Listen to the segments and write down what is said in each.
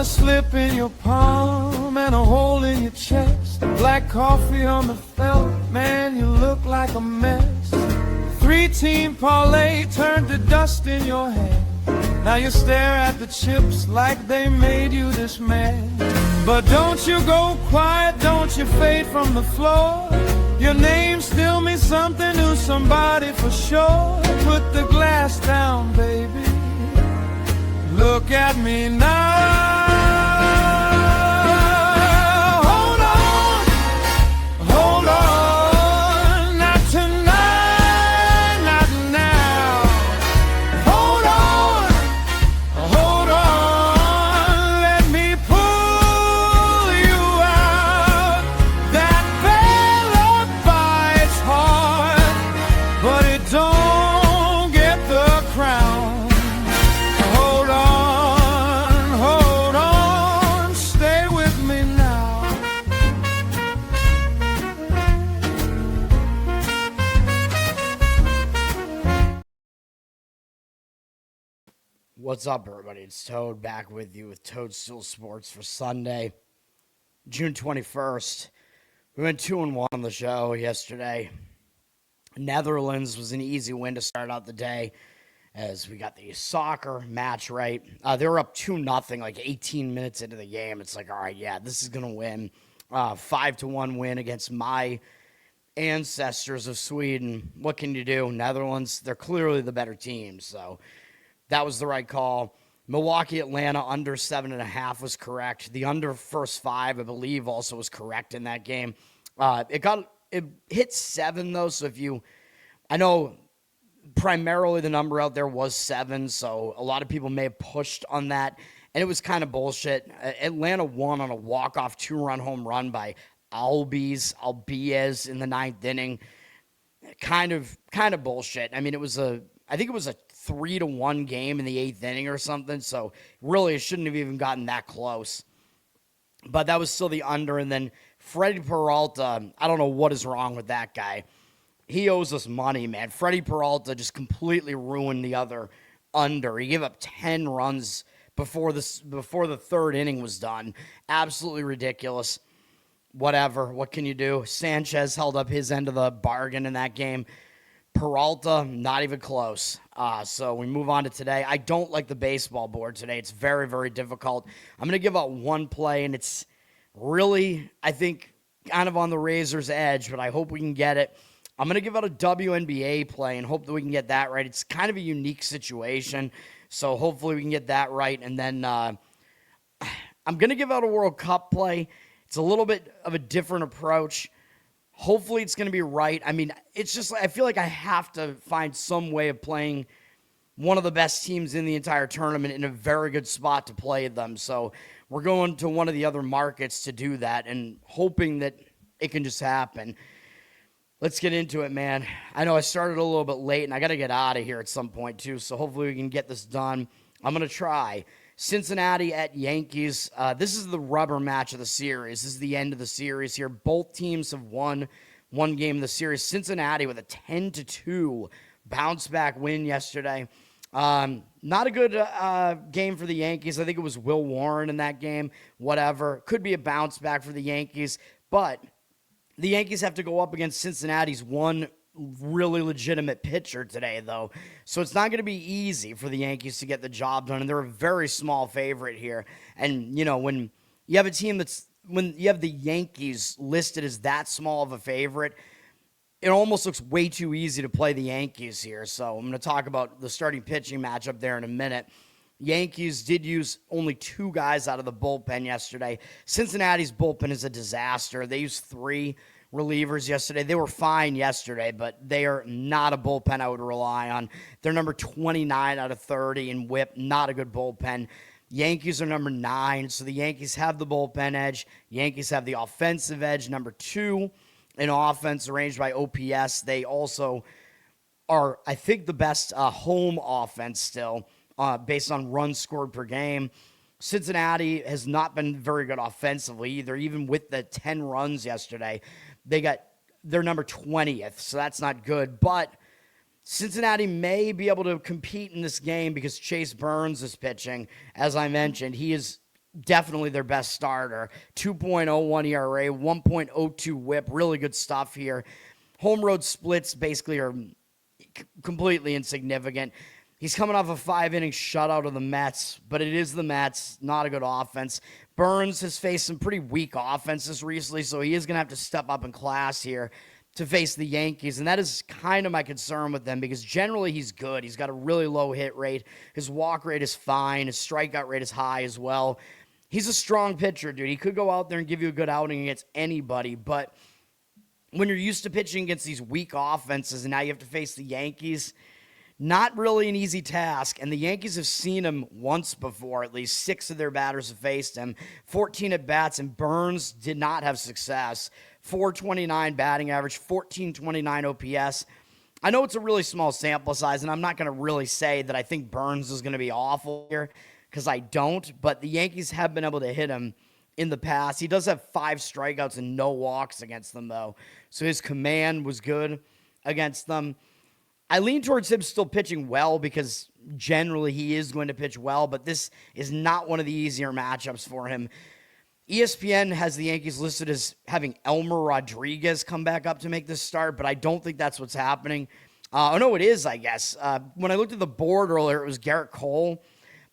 got a slip in your palm and a hole in your chest. Black coffee on the felt, man, you look like a mess. 3-team parlay turned to dust in your hand. Now you stare at the chips like they made you this man. But don't you go quiet, don't you fade from the floor. Your name still means something to somebody for sure. Put the glass down, baby. Look at me now. Hold on, hold on. Not tonight, not now. Hold on. Let me pull you out. That feather bites hard, but it don't get the crown. What's up, everybody? It's Toad back with you with Toadstool Sports for Sunday, June 21st. We went 2-1 on the show yesterday. Netherlands was an easy win to start out the day as we got the soccer match right. They were up 2-0 like 18 minutes into the game. It's like, all right, yeah, this is going to win. 5-1 win against my ancestors of Sweden. What can you do? Netherlands, they're clearly the better team, so that was the right call. Milwaukee, Atlanta, under 7.5 was correct. The under first 5, I believe, also was correct in that game. It hit 7, though, so I know primarily the number out there was 7, so a lot of people may have pushed on that, and it was kind of bullshit. Atlanta won on a walk-off 2-run home run by Albies in the 9th inning. Kind of bullshit. I mean, I think it was a 3-1 game in the 8th inning or something, so really it shouldn't have even gotten that close. But that was still the under, and then Freddy Peralta, I don't know what is wrong with that guy. He owes us money, man. Freddy Peralta just completely ruined the other under. He gave up 10 runs before the 3rd inning was done. Absolutely ridiculous. Whatever. What can you do? Sanchez held up his end of the bargain in that game. Peralta, not even close. So we move on to today. I don't like the baseball board today. It's very, very difficult. I'm going to give out one play, and it's really, I think, kind of on the razor's edge, but I hope we can get it. I'm going to give out a WNBA play and hope that we can get that right. It's kind of a unique situation, so hopefully we can get that right. And then I'm going to give out a World Cup play. It's a little bit of a different approach. Hopefully it's going to be right. I mean, it's just, I feel like I have to find some way of playing one of the best teams in the entire tournament in a very good spot to play them. So we're going to one of the other markets to do that and hoping that it can just happen. Let's get into it, man. I know I started a little bit late and I got to get out of here at some point too. So hopefully we can get this done. I'm going to try. Cincinnati at Yankees. This is the rubber match of the series. This is the end of the series here. Both teams have won one game in the series. Cincinnati with a 10-2 bounce-back win yesterday. Not a good game for the Yankees. I think it was Will Warren in that game. Whatever. Could be a bounce-back for the Yankees. But the Yankees have to go up against Cincinnati's one really legitimate pitcher today, though. So it's not going to be easy for the Yankees to get the job done, and they're a very small favorite here. And, you know, when you have a team when you have the Yankees listed as that small of a favorite, it almost looks way too easy to play the Yankees here. So I'm going to talk about the starting pitching matchup there in a minute. Yankees did use only 2 guys out of the bullpen yesterday. Cincinnati's bullpen is a disaster. They used 3 relievers yesterday. They were fine yesterday, but they are not a bullpen I would rely on. They're number 29 out of 30 in whip. Not a good bullpen. Yankees are number 9, so the Yankees have the bullpen edge. Yankees have the offensive edge, number 2 in offense arranged by OPS. They also are, I think, the best home offense still based on runs scored per game. Cincinnati has not been very good offensively either, even with the 10 runs yesterday. They're number 20th, so that's not good. But Cincinnati may be able to compete in this game because Chase Burns is pitching. As I mentioned, he is definitely their best starter. 2.01 ERA, 1.02 whip, really good stuff here. Home road splits basically are completely insignificant. He's coming off a 5-inning shutout of the Mets, but it is the Mets, not a good offense. Burns has faced some pretty weak offenses recently, so he is going to have to step up in class here to face the Yankees, and that is kind of my concern with them because generally he's good. He's got a really low hit rate. His walk rate is fine. His strikeout rate is high as well. He's a strong pitcher, dude. He could go out there and give you a good outing against anybody, but when you're used to pitching against these weak offenses and now you have to face the Yankees, not really an easy task, and the Yankees have seen him once before. At least 6 of their batters have faced him. 14 at-bats, and Burns did not have success. 429 batting average, 1429 OPS. I know it's a really small sample size, and I'm not going to really say that I think Burns is going to be awful here, because I don't, but the Yankees have been able to hit him in the past. He does have 5 strikeouts and no walks against them, though, so his command was good against them. I lean towards him still pitching well because generally he is going to pitch well, but this is not one of the easier matchups for him. ESPN has the Yankees listed as having Elmer Rodriguez come back up to make this start, but I don't think that's what's happening. Oh, no, it is, I guess. When I looked at the board earlier, it was Garrett Cole,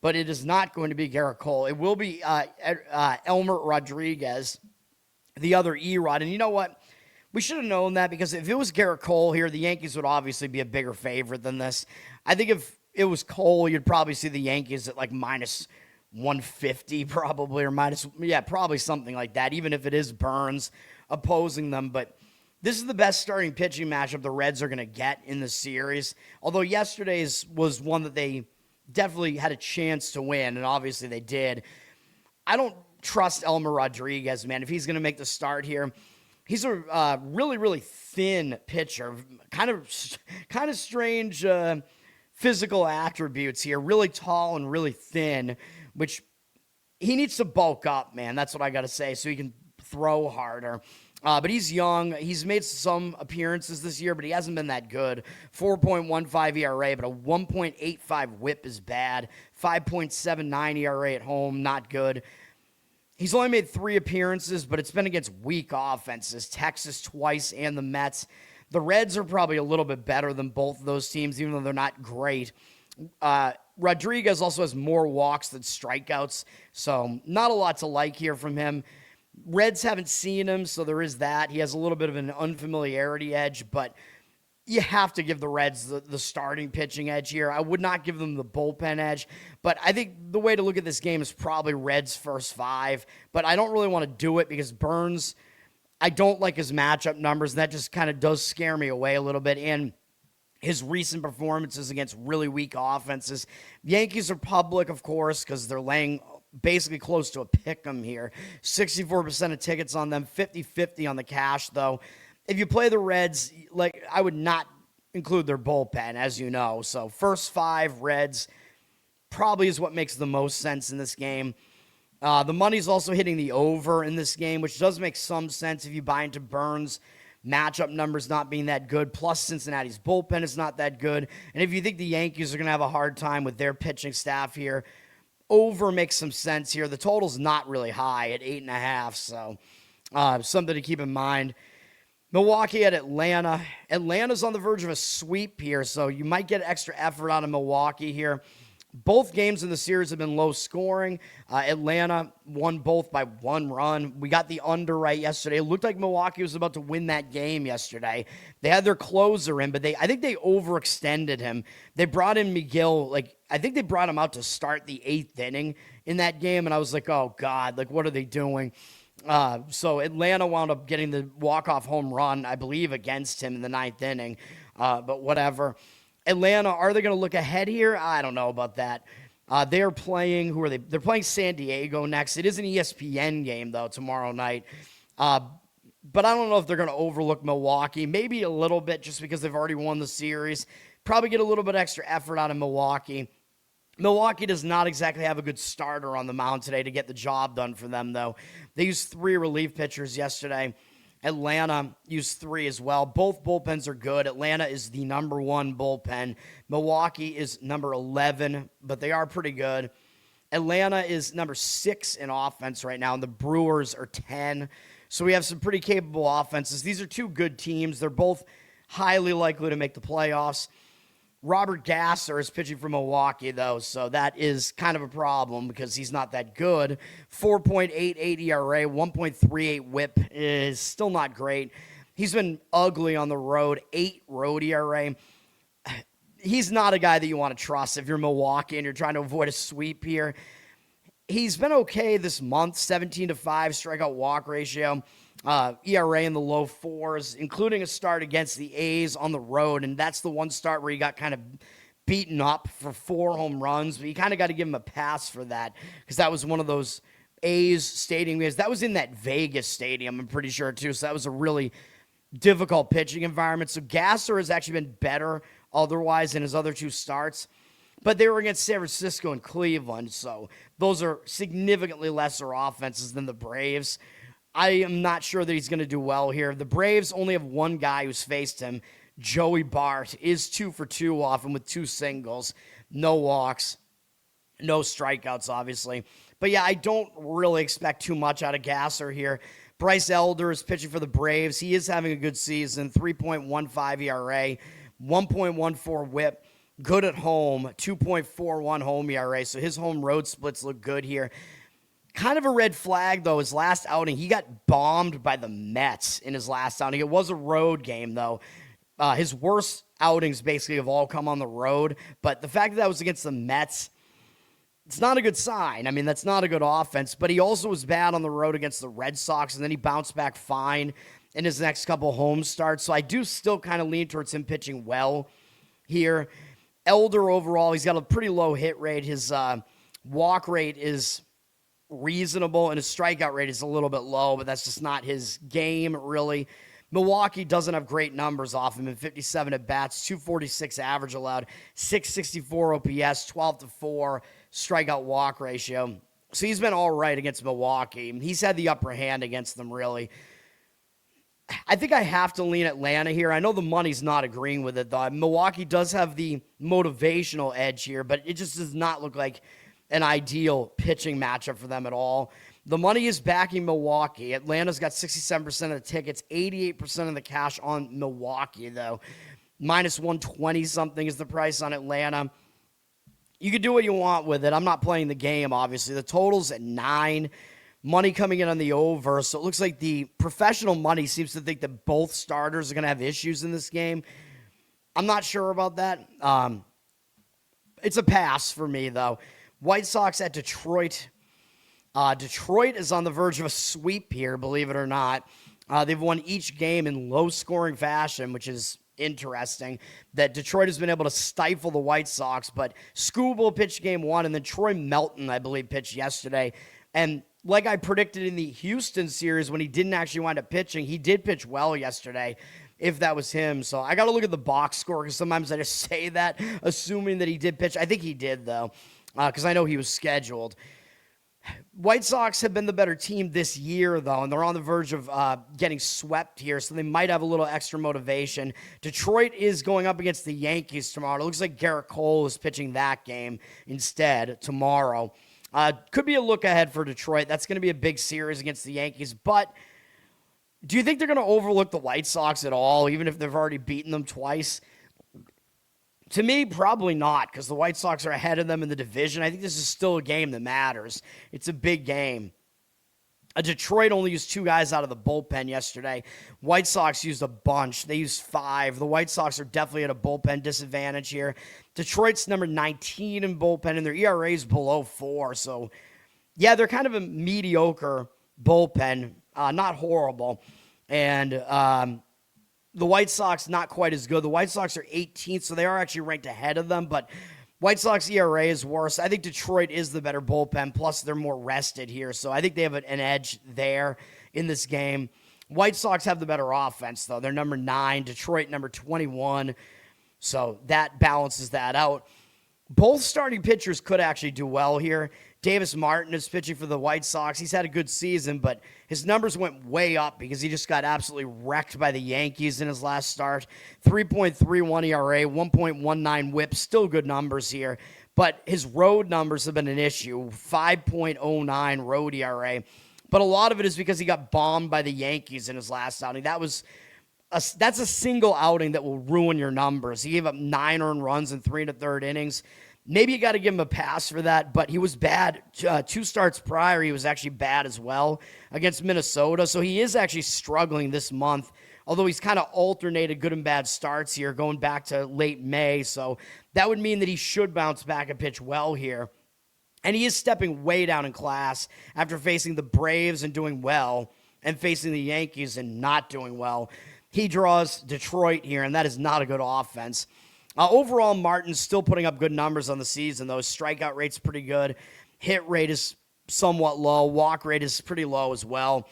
but it is not going to be Garrett Cole. It will be Elmer Rodriguez, the other E-Rod. And you know what? We should have known that because if it was Garrett Cole here, the Yankees would obviously be a bigger favorite than this. I think if it was Cole, you'd probably see the Yankees at like minus 150 probably, or probably something like that, even if it is Burns opposing them. But this is the best starting pitching matchup the Reds are going to get in the series. Although yesterday's was one that they definitely had a chance to win, and obviously they did. I don't trust Elmer Rodriguez, man, if he's going to make the start here. He's a really, really thin pitcher, kind of strange physical attributes here. Really tall and really thin, which he needs to bulk up, man. That's what I got to say, so he can throw harder. But he's young. He's made some appearances this year, but he hasn't been that good. 4.15 ERA, but a 1.85 whip is bad. 5.79 ERA at home, not good. He's only made 3 appearances, but it's been against weak offenses. Texas twice and the Mets. The Reds are probably a little bit better than both of those teams, even though they're not great. Rodriguez also has more walks than strikeouts, so not a lot to like here from him. Reds haven't seen him, so there is that. He has a little bit of an unfamiliarity edge, but you have to give the Reds the starting pitching edge here. I would not give them the bullpen edge, but I think the way to look at this game is probably Reds first 5, but I don't really want to do it because Burns, I don't like his matchup numbers, and that just kind of does scare me away a little bit, and his recent performances against really weak offenses. Yankees are public, of course, because they're laying basically close to a pick-em here. 64% of tickets on them, 50-50 on the cash, though. If you play the Reds, like, I would not include their bullpen, as you know. So first 5 Reds probably is what makes the most sense in this game. The money's also hitting the over in this game, which does make some sense if you buy into Burns' matchup numbers not being that good, plus Cincinnati's bullpen is not that good. And if you think the Yankees are going to have a hard time with their pitching staff here, over makes some sense here. The total's not really high at 8.5, so something to keep in mind. Milwaukee at Atlanta. Atlanta's on the verge of a sweep here, so you might get extra effort out of Milwaukee here. Both games in the series have been low scoring. Atlanta won both by 1 run. We got the under right yesterday. It looked like Milwaukee was about to win that game yesterday. They had their closer in, but I think they overextended him. They brought in Miguel, I think they brought him out to start the 8th inning in that game, and I was like, oh, God, what are they doing? So Atlanta wound up getting the walk-off home run, I believe, against him in the 9th inning, but whatever. Atlanta, are they going to look ahead here? I don't know about that. They're playing, who are they? They're playing San Diego next. It is an ESPN game, though, tomorrow night. But I don't know if they're going to overlook Milwaukee. Maybe a little bit just because they've already won the series. Probably get a little bit extra effort out of Milwaukee. Milwaukee does not exactly have a good starter on the mound today to get the job done for them, though. They used 3 relief pitchers yesterday. Atlanta used 3 as well. Both bullpens are good. Atlanta is the number 1 bullpen. Milwaukee is number 11, but they are pretty good. Atlanta is number 6 in offense right now, and the Brewers are 10. So we have some pretty capable offenses. These are two good teams. They're both highly likely to make the playoffs. Robert Gasser is pitching for Milwaukee, though, so that is kind of a problem because he's not that good. 4.88 ERA, 1.38 whip is still not great. He's been ugly on the road, 8 road ERA. He's not a guy that you want to trust if you're Milwaukee and you're trying to avoid a sweep here. He's been okay this month, 17-5 strikeout walk ratio. ERA in the low 4s, including a start against the A's on the road, and that's the one start where he got kind of beaten up for 4 home runs, but you kind of got to give him a pass for that because that was one of those A's stadium games. That was in that Vegas stadium, I'm pretty sure, too, so that was a really difficult pitching environment. So Gasser has actually been better otherwise in his other 2 starts, but they were against San Francisco and Cleveland, so those are significantly lesser offenses than the Braves. I am not sure that he's going to do well here. The Braves only have one guy who's faced him. Joey Bart is 2 for 2 off him with 2 singles, no walks, no strikeouts, obviously. But yeah, I don't really expect too much out of Gasser here. Bryce Elder is pitching for the Braves. He is having a good season, 3.15 ERA, 1.14 whip, good at home, 2.41 home ERA. So his home road splits look good here. Kind of a red flag, though, his last outing. He got bombed by the Mets in his last outing. It was a road game, though. His worst outings basically have all come on the road. But the fact that that was against the Mets, it's not a good sign. I mean, that's not a good offense. But he also was bad on the road against the Red Sox, and then he bounced back fine in his next couple home starts. So I do still kind of lean towards him pitching well here. Elder overall, he's got a pretty low hit rate. His walk rate is reasonable, and his strikeout rate is a little bit low, but that's just not his game, really. Milwaukee doesn't have great numbers off him in 57 at-bats, 246 average allowed, 664 OPS, 12-4 strikeout walk ratio. So he's been all right against Milwaukee. He's had the upper hand against them, really. I think I have to lean Atlanta here. I know the money's not agreeing with it, though. Milwaukee does have the motivational edge here, but it just does not look like an ideal pitching matchup for them at all. The money is backing Milwaukee. Atlanta's got 67% of the tickets, 88% of the cash on Milwaukee, though. Minus 120-something is the price on Atlanta. You can do what you want with it. I'm not playing the game, obviously. The total's at 9. Money coming in on the over, so it looks like the professional money seems to think that both starters are going to have issues in this game. I'm not sure about that. It's a pass for me, though. White Sox at Detroit. Detroit is on the verge of a sweep here, believe it or not. They've won each game in low-scoring fashion, which is interesting, that Detroit has been able to stifle the White Sox, but Skubal pitched game 1, and then Troy Melton, I believe, pitched yesterday. And like I predicted in the Houston series when he didn't actually wind up pitching, he did pitch well yesterday, if that was him. So I got to look at the box score because sometimes I just say that, assuming that he did pitch. I think he did, though, because I know he was scheduled. White Sox have been the better team this year, though, and they're on the verge of getting swept here, so they might have a little extra motivation. Detroit is going up against the Yankees tomorrow. It looks like Garrett Cole is pitching that game instead tomorrow. Could be a look ahead for Detroit. That's going to be a big series against the Yankees, but do you think they're going to overlook the White Sox at all, even if they've already beaten them twice? To me, probably not, because the White Sox are ahead of them in the division. I think this is still a game that matters. It's a big game. Detroit only used 2 guys out of the bullpen yesterday. White Sox used a bunch. They used 5. The White Sox are definitely at a bullpen disadvantage here. Detroit's number 19 in bullpen, and their ERA is below 4. So, yeah, they're kind of a mediocre bullpen, not horrible. And the White Sox, not quite as good. The White Sox are 18th, so they are actually ranked ahead of them, but White Sox ERA is worse. I think Detroit is the better bullpen, plus they're more rested here, so I think they have an edge there in this game. White Sox have the better offense, though. They're number 9, Detroit number 21, so that balances that out. Both starting pitchers could actually do well here. Davis Martin is pitching for the White Sox. He's had a good season, but his numbers went way up because he just got absolutely wrecked by the Yankees in his last start. 3.31 ERA, 1.19 whip, still good numbers here. but his road numbers have been an issue. 5.09 road ERA. But a lot of it is because he got bombed by the Yankees in his last outing. That's a single outing that will ruin your numbers. He gave up 9 earned runs in 3 1/3 innings. Maybe you got to give him a pass for that, but he was bad. 2 starts prior, he was actually bad as well against Minnesota. So he is actually struggling this month, although he's kind of alternated good and bad starts here going back to late May. So that would mean that he should bounce back and pitch well here. And he is stepping way down in class after facing the Braves and doing well and facing the Yankees and not doing well. He draws Detroit here, and that is not a good offense. Overall, Martin's still putting up good numbers on the season, though. His strikeout rate's pretty good. Hit rate is somewhat low. Walk rate is pretty low as well.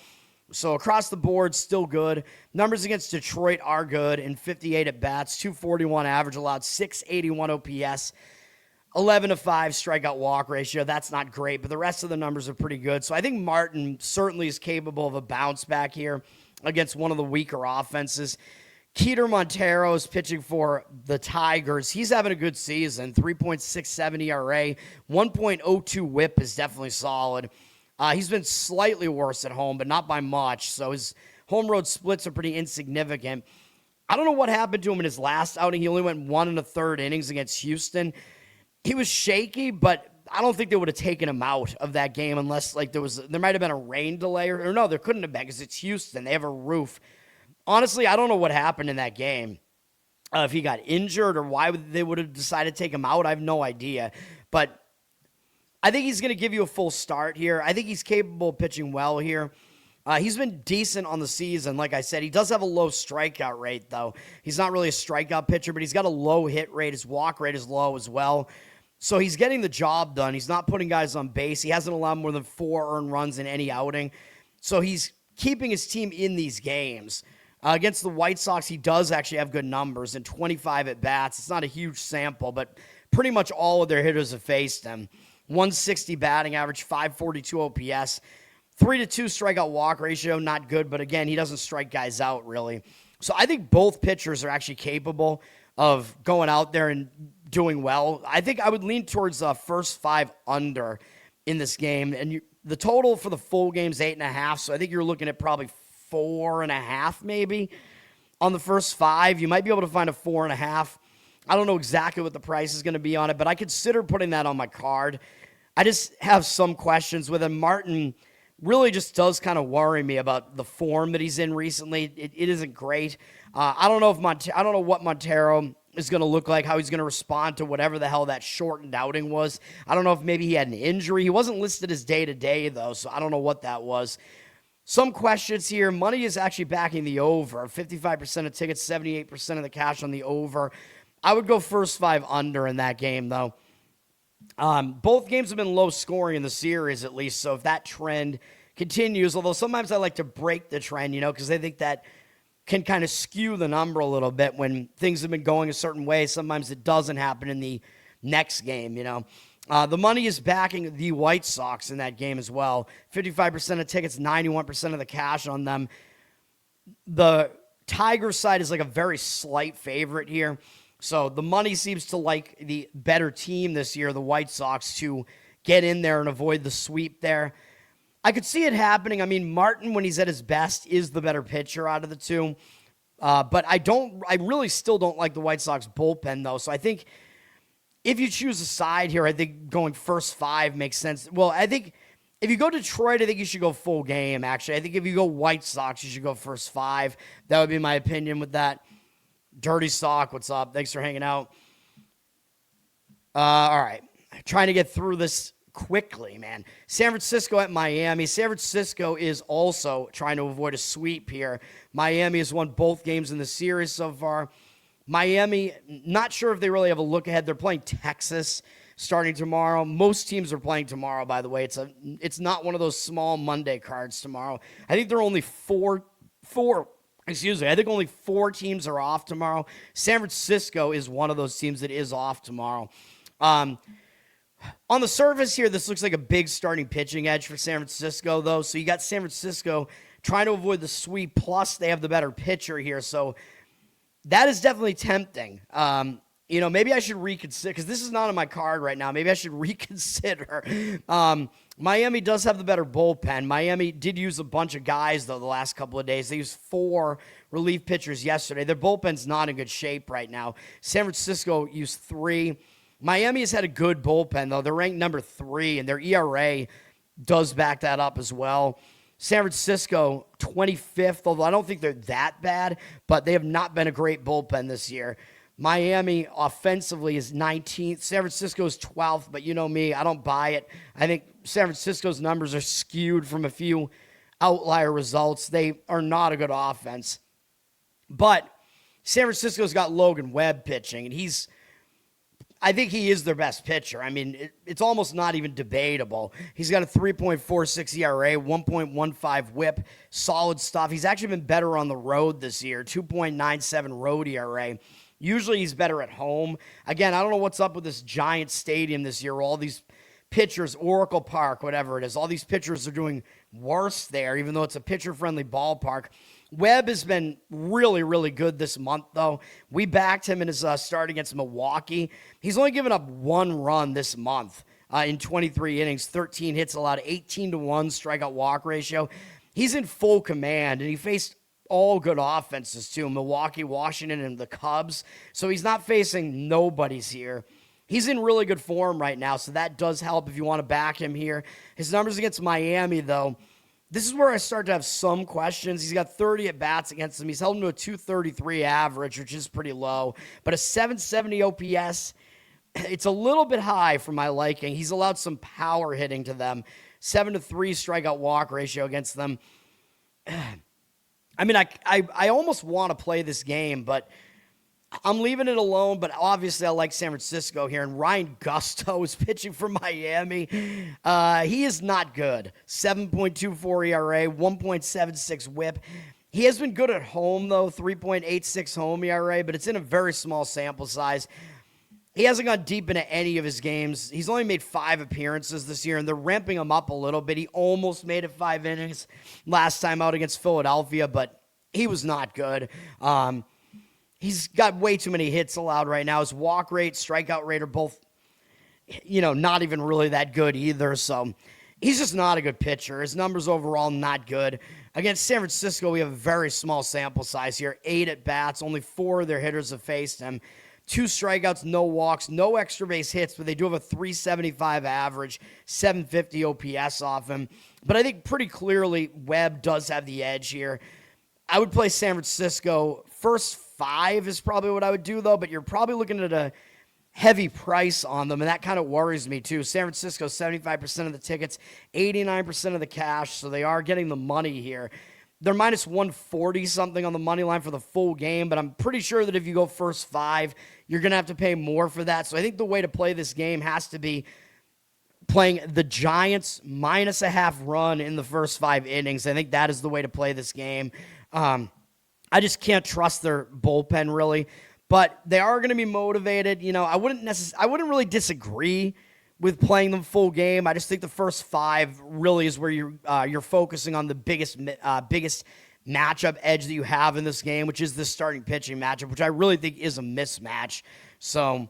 So across the board, still good. Numbers against Detroit are good. In 58 at-bats, 241 average allowed, 681 OPS, 11-5 strikeout walk ratio. That's not great, but the rest of the numbers are pretty good. So I think Martin certainly is capable of a bounce back here against one of the weaker offenses. Keter Montero is pitching for the Tigers. He's having a good season. 3.67 ERA, 1.02 whip is definitely solid. He's been slightly worse at home, but not by much. So his home road splits are pretty insignificant. I don't know what happened to him in his last outing. He only went 1 1/3 innings against Houston. He was shaky, but I don't think they would have taken him out of that game unless there might have been a rain delay or no, there couldn't have been because it's Houston. They have a roof. Honestly, I don't know what happened in that game. If he got injured or why they would have decided to take him out, I have no idea. But I think he's going to give you a full start here. I think he's capable of pitching well here. He's been decent on the season. Like I said, he does have a low strikeout rate, though. He's not really a strikeout pitcher, but he's got a low hit rate. His walk rate is low as well. So he's getting the job done. He's not putting guys on base. He hasn't allowed more than 4 earned runs in any outing. So he's keeping his team in these games. Against the White Sox, he does actually have good numbers in 25 at-bats. It's not a huge sample, but pretty much all of their hitters have faced him. 160 batting average, 542 OPS, 3-2 strikeout walk ratio, not good, but again, he doesn't strike guys out really. So I think both pitchers are actually capable of going out there and doing well. I think I would lean towards first 5 under in this game, and the total for the full game is 8.5, so I think you're looking at probably 4.5 maybe on the first 5. You might be able to find a 4.5. I don't know exactly what the price is going to be on it, but I consider putting that on my card. I just have some questions with him. Martin really just does kind of worry me about the form that he's in recently. It isn't great. I don't know what Montero is going to look like, how he's going to respond to whatever the hell that shortened outing was. I don't know if maybe he had an injury. He wasn't listed as day-to-day, though, so I don't know what that was. Some questions here. Money is actually backing the over. 55% of tickets, 78% of the cash on the over. I would go first 5 under in that game, though. Both games have been low scoring in the series, at least. So if that trend continues, although sometimes I like to break the trend, because I think that can kind of skew the number a little bit when things have been going a certain way. Sometimes it doesn't happen in the next game, The money is backing the White Sox in that game as well. 55% of tickets, 91% of the cash on them. The Tigers side is like a very slight favorite here. So the money seems to like the better team this year, the White Sox, to get in there and avoid the sweep there. I could see it happening. I mean, Martin, when he's at his best, is the better pitcher out of the two. But I really still don't like the White Sox bullpen, though. So I think if you choose a side here, I think going first 5 makes sense. Well, I think if you go Detroit, I think you should go full game, actually. I think if you go White Sox, you should go first 5. That would be my opinion with that. Dirty Sock, what's up? Thanks for hanging out. All right. Trying to get through this quickly, man. San Francisco at Miami. San Francisco is also trying to avoid a sweep here. Miami has won both games in the series so far. Miami, not sure if they really have a look ahead. They're playing Texas starting tomorrow. Most teams are playing tomorrow, by the way. It's not one of those small Monday cards tomorrow. I think there are only I think only 4 teams are off tomorrow. San Francisco is one of those teams that is off tomorrow. On the surface here, this looks like a big starting pitching edge for San Francisco, though. So you got San Francisco trying to avoid the sweep, plus they have the better pitcher here. So that is definitely tempting. maybe I should reconsider, because this is not on my card right now. Maybe I should reconsider. Miami does have the better bullpen. Miami did use a bunch of guys, though, the last couple of days. They used 4 relief pitchers yesterday. Their bullpen's not in good shape right now. San Francisco used 3. Miami has had a good bullpen, though. They're ranked number 3, and their ERA does back that up as well. San Francisco, 25th, although I don't think they're that bad, but they have not been a great bullpen this year. Miami offensively is 19th. San Francisco is 12th, but you know me, I don't buy it. I think San Francisco's numbers are skewed from a few outlier results. They are not a good offense. But San Francisco's got Logan Webb pitching, and I think he is their best pitcher. I mean, it's almost not even debatable. He's got a 3.46 ERA, 1.15 whip, solid stuff. He's actually been better on the road this year, 2.97 road ERA. Usually he's better at home. Again, I don't know what's up with this giant stadium this year. All these pitchers, Oracle Park, whatever it is, all these pitchers are doing worse there, even though it's a pitcher-friendly ballpark. Webb has been really, really good this month, though. We backed him in his start against Milwaukee. He's only given up 1 run this month in 23 innings, 13 hits allowed, 18-1 strikeout walk ratio. He's in full command, and he faced all good offenses too, Milwaukee, Washington, and the Cubs. So he's not facing nobodies here. He's in really good form right now, so that does help if you want to back him here. His numbers against Miami, though, this is where I start to have some questions. He's got 30 at-bats against them. He's held him to a 233 average, which is pretty low. But a 770 OPS, it's a little bit high for my liking. He's allowed some power hitting to them. 7-3 strikeout walk ratio against them. I mean, I almost want to play this game, but I'm leaving it alone. But obviously, I like San Francisco here. And Ryan Gusto is pitching for Miami. He is not good. 7.24 ERA, 1.76 whip. He has been good at home, though, 3.86 home ERA, but it's in a very small sample size. He hasn't gone deep into any of his games. He's only made 5 appearances this year, and they're ramping him up a little bit. He almost made it 5 innings last time out against Philadelphia, but he was not good. He's got way too many hits allowed right now. His walk rate, strikeout rate are both, not even really that good either. So he's just not a good pitcher. His numbers overall not good. Against San Francisco, we have a very small sample size here. 8 at-bats. Only 4 of their hitters have faced him. 2 strikeouts, no walks, no extra base hits, but they do have a 375 average, 750 OPS off him. But I think pretty clearly Webb does have the edge here. I would play San Francisco. First 5 is probably what I would do, though, but you're probably looking at a heavy price on them, and that kind of worries me, too. San Francisco, 75% of the tickets, 89% of the cash, so they are getting the money here. They're minus 140 something on the money line for the full game, but I'm pretty sure that if you go first 5, you're going to have to pay more for that. So I think the way to play this game has to be playing the Giants minus a half run in the first 5 innings. I think that is the way to play this game. I just can't trust their bullpen really, but they are going to be motivated. I wouldn't really disagree with playing them full game. I just think the first 5 really is where you're focusing on the biggest matchup edge that you have in this game, which is the starting pitching matchup, which I really think is a mismatch. So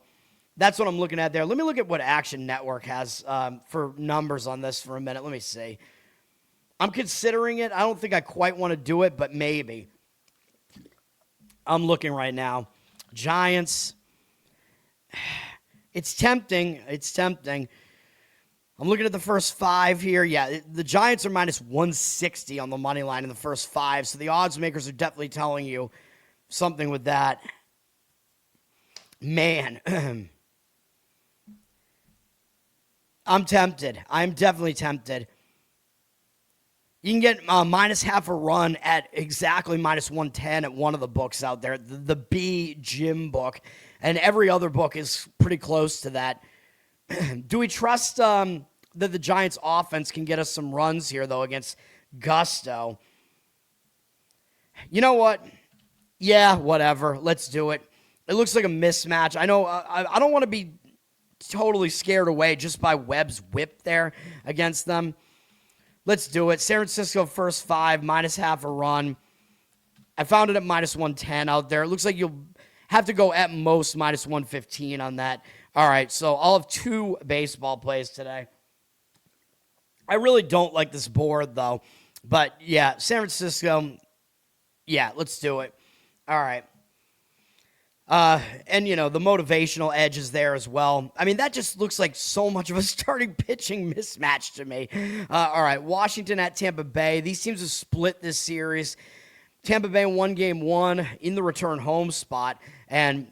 that's what I'm looking at there. Let me look at what Action Network has for numbers on this for a minute. Let me see. I'm considering it. I don't think I quite want to do it, but maybe. I'm looking right now. Giants. It's tempting. I'm looking at the first 5 here. Yeah, the Giants are minus 160 on the money line in the first 5, so the odds makers are definitely telling you something with that. Man, I'm tempted. I'm definitely tempted. You can get minus half a run at exactly minus 110 at one of the books out there, the B Gym book, and every other book is pretty close to that. Do we trust that the Giants' offense can get us some runs here, though, against Gusto? You know what? Yeah, whatever. Let's do it. It looks like a mismatch. I know I don't want to be totally scared away just by Webb's whip there against them. Let's do it. San Francisco first 5, minus half a run. I found it at minus 110 out there. It looks like you'll Have to go at most minus 115 on that. All right, so I'll have 2 baseball plays today. I really don't like this board, though. But, yeah, San Francisco, yeah, let's do it. All right. And, the motivational edge is there as well. I mean, that just looks like so much of a starting pitching mismatch to me. All right, Washington at Tampa Bay. These teams have split this series. Tampa Bay won game 1 in the return home spot, and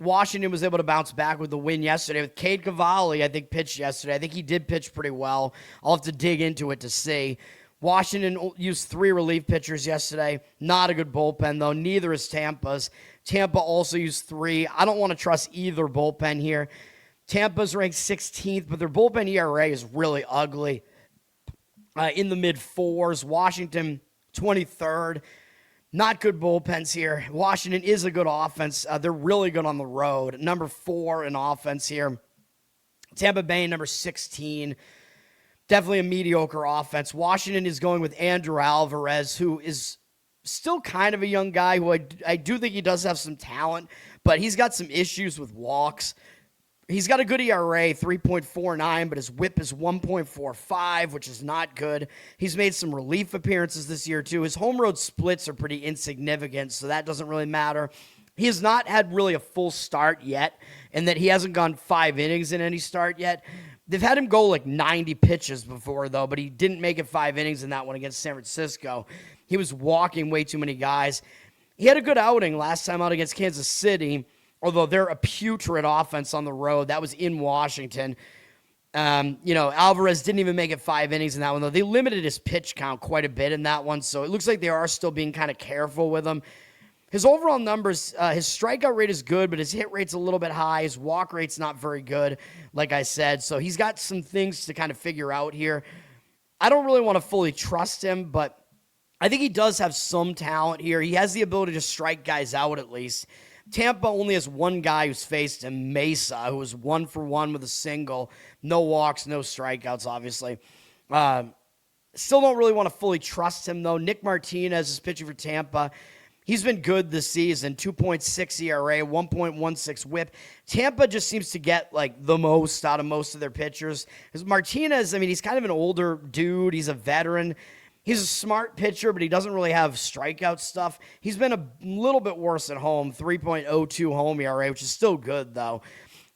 Washington was able to bounce back with the win yesterday. With Cade Cavalli, I think, pitched yesterday. I think he did pitch pretty well. I'll have to dig into it to see. Washington used 3 relief pitchers yesterday. Not a good bullpen, though. Neither is Tampa's. Tampa also used 3. I don't want to trust either bullpen here. Tampa's ranked 16th, but their bullpen ERA is really ugly. In the mid-4s. Washington, 23rd. Not good bullpens here. Washington is a good offense. They're really good on the road. Number 4 in offense here. Tampa Bay, number 16. Definitely a mediocre offense. Washington is going with Andrew Alvarez, who is still kind of a young guy who I do think he does have some talent, but he's got some issues with walks. He's got a good ERA, 3.49, but his whip is 1.45, which is not good. He's made some relief appearances this year, too. His home road splits are pretty insignificant, so that doesn't really matter. He has not had really a full start yet, and that he hasn't gone 5 innings in any start yet. They've had him go like 90 pitches before, though, but he didn't make it 5 innings in that one against San Francisco. He was walking way too many guys. He had a good outing last time out against Kansas City, although they're a putrid offense on the road. That was in Washington. Alvarez didn't even make it 5 innings in that one, though. They limited his pitch count quite a bit in that one, so it looks like they are still being kind of careful with him. His overall numbers, his strikeout rate is good, but his hit rate's a little bit high. His walk rate's not very good, like I said. So he's got some things to kind of figure out here. I don't really want to fully trust him, but I think he does have some talent here. He has the ability to strike guys out at least. Tampa only has one guy who's faced him, Mesa, who was 1 for 1 with a single. No walks, no strikeouts, obviously. Still don't really want to fully trust him, though. Nick Martinez is pitching for Tampa. He's been good this season, 2.6 ERA, 1.16 whip. Tampa just seems to get, the most out of most of their pitchers. Because Martinez, he's kind of an older dude. He's a veteran. He's a smart pitcher, but he doesn't really have strikeout stuff. He's been a little bit worse at home, 3.02 home ERA, which is still good, though.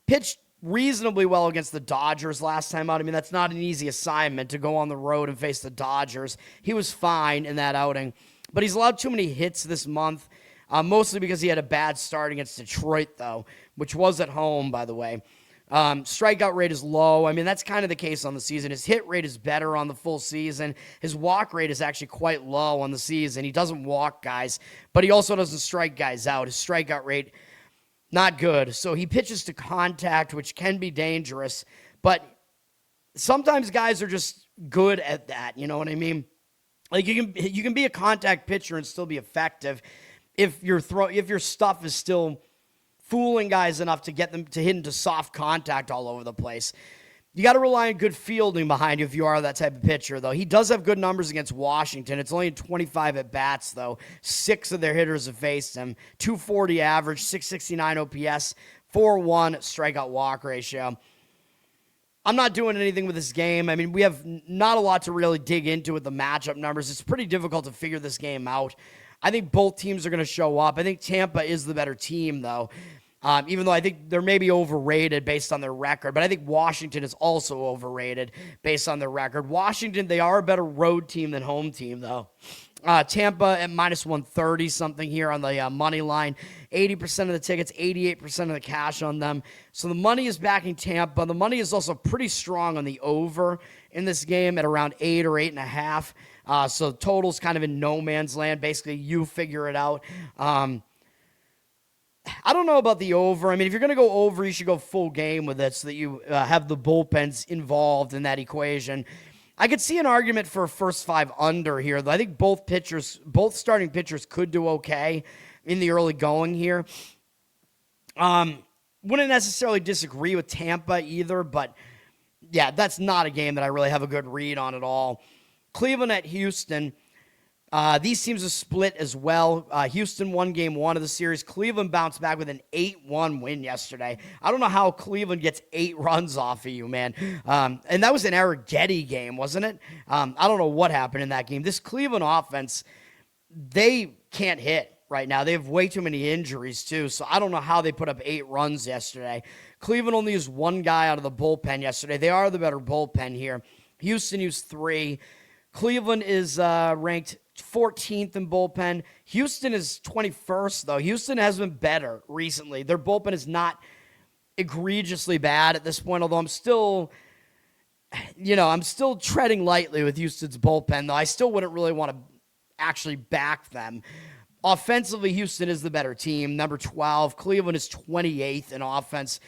Pitched reasonably well against the Dodgers last time out. That's not an easy assignment to go on the road and face the Dodgers. He was fine in that outing. But he's allowed too many hits this month, mostly because he had a bad start against Detroit, though, which was at home, by the way. Strikeout rate is low. That's kind of the case on the season. His hit rate is better on the full season. His walk rate is actually quite low on the season. He doesn't walk guys, but he also doesn't strike guys out. His strikeout rate, not good. So he pitches to contact, which can be dangerous, but sometimes guys are just good at that. You know what I mean? You can be a contact pitcher and still be effective if your stuff is still fooling guys enough to get them to hit into soft contact all over the place. You got to rely on good fielding behind you if you are that type of pitcher, though. He does have good numbers against Washington. It's only 25 at-bats, though. 6 of their hitters have faced him. 240 average, 669 OPS, 4-1 strikeout-walk ratio. I'm not doing anything with this game. We have not a lot to really dig into with the matchup numbers. It's pretty difficult to figure this game out. I think both teams are going to show up. I think Tampa is the better team, though, even though I think they're maybe overrated based on their record. But I think Washington is also overrated based on their record. Washington, they are a better road team than home team, though. Tampa at minus 130 something here on the money line. 80% of the tickets, 88% of the cash on them. So the money is backing Tampa. The money is also pretty strong on the over in this game at around 8 or 8.5. So total's kind of in no man's land. Basically, you figure it out. I don't know about the over. If you're going to go over, you should go full game with it so that you have the bullpens involved in that equation. I could see an argument for a first 5 under here, though. I think both starting pitchers could do okay in the early going here. Wouldn't necessarily disagree with Tampa either, but yeah, that's not a game that I really have a good read on at all. Cleveland at Houston. These teams are split as well. Houston won game one of the series. Cleveland bounced back with an 8-1 win yesterday. I don't know how Cleveland gets 8 runs off of you, man. And that was an Arrighetti game, wasn't it? I don't know what happened in that game. This Cleveland offense, they can't hit right now. They have way too many injuries, too. So I don't know how they put up 8 runs yesterday. Cleveland only used 1 guy out of the bullpen yesterday. They are the better bullpen here. Houston used 3. Cleveland is ranked 14th in bullpen. Houston is 21st, though. Houston has been better recently. Their bullpen is not egregiously bad at this point, although I'm still treading lightly with Houston's bullpen, though. I still wouldn't really want to actually back them. Offensively, Houston is the better team, number 12. Cleveland is 28th in offense.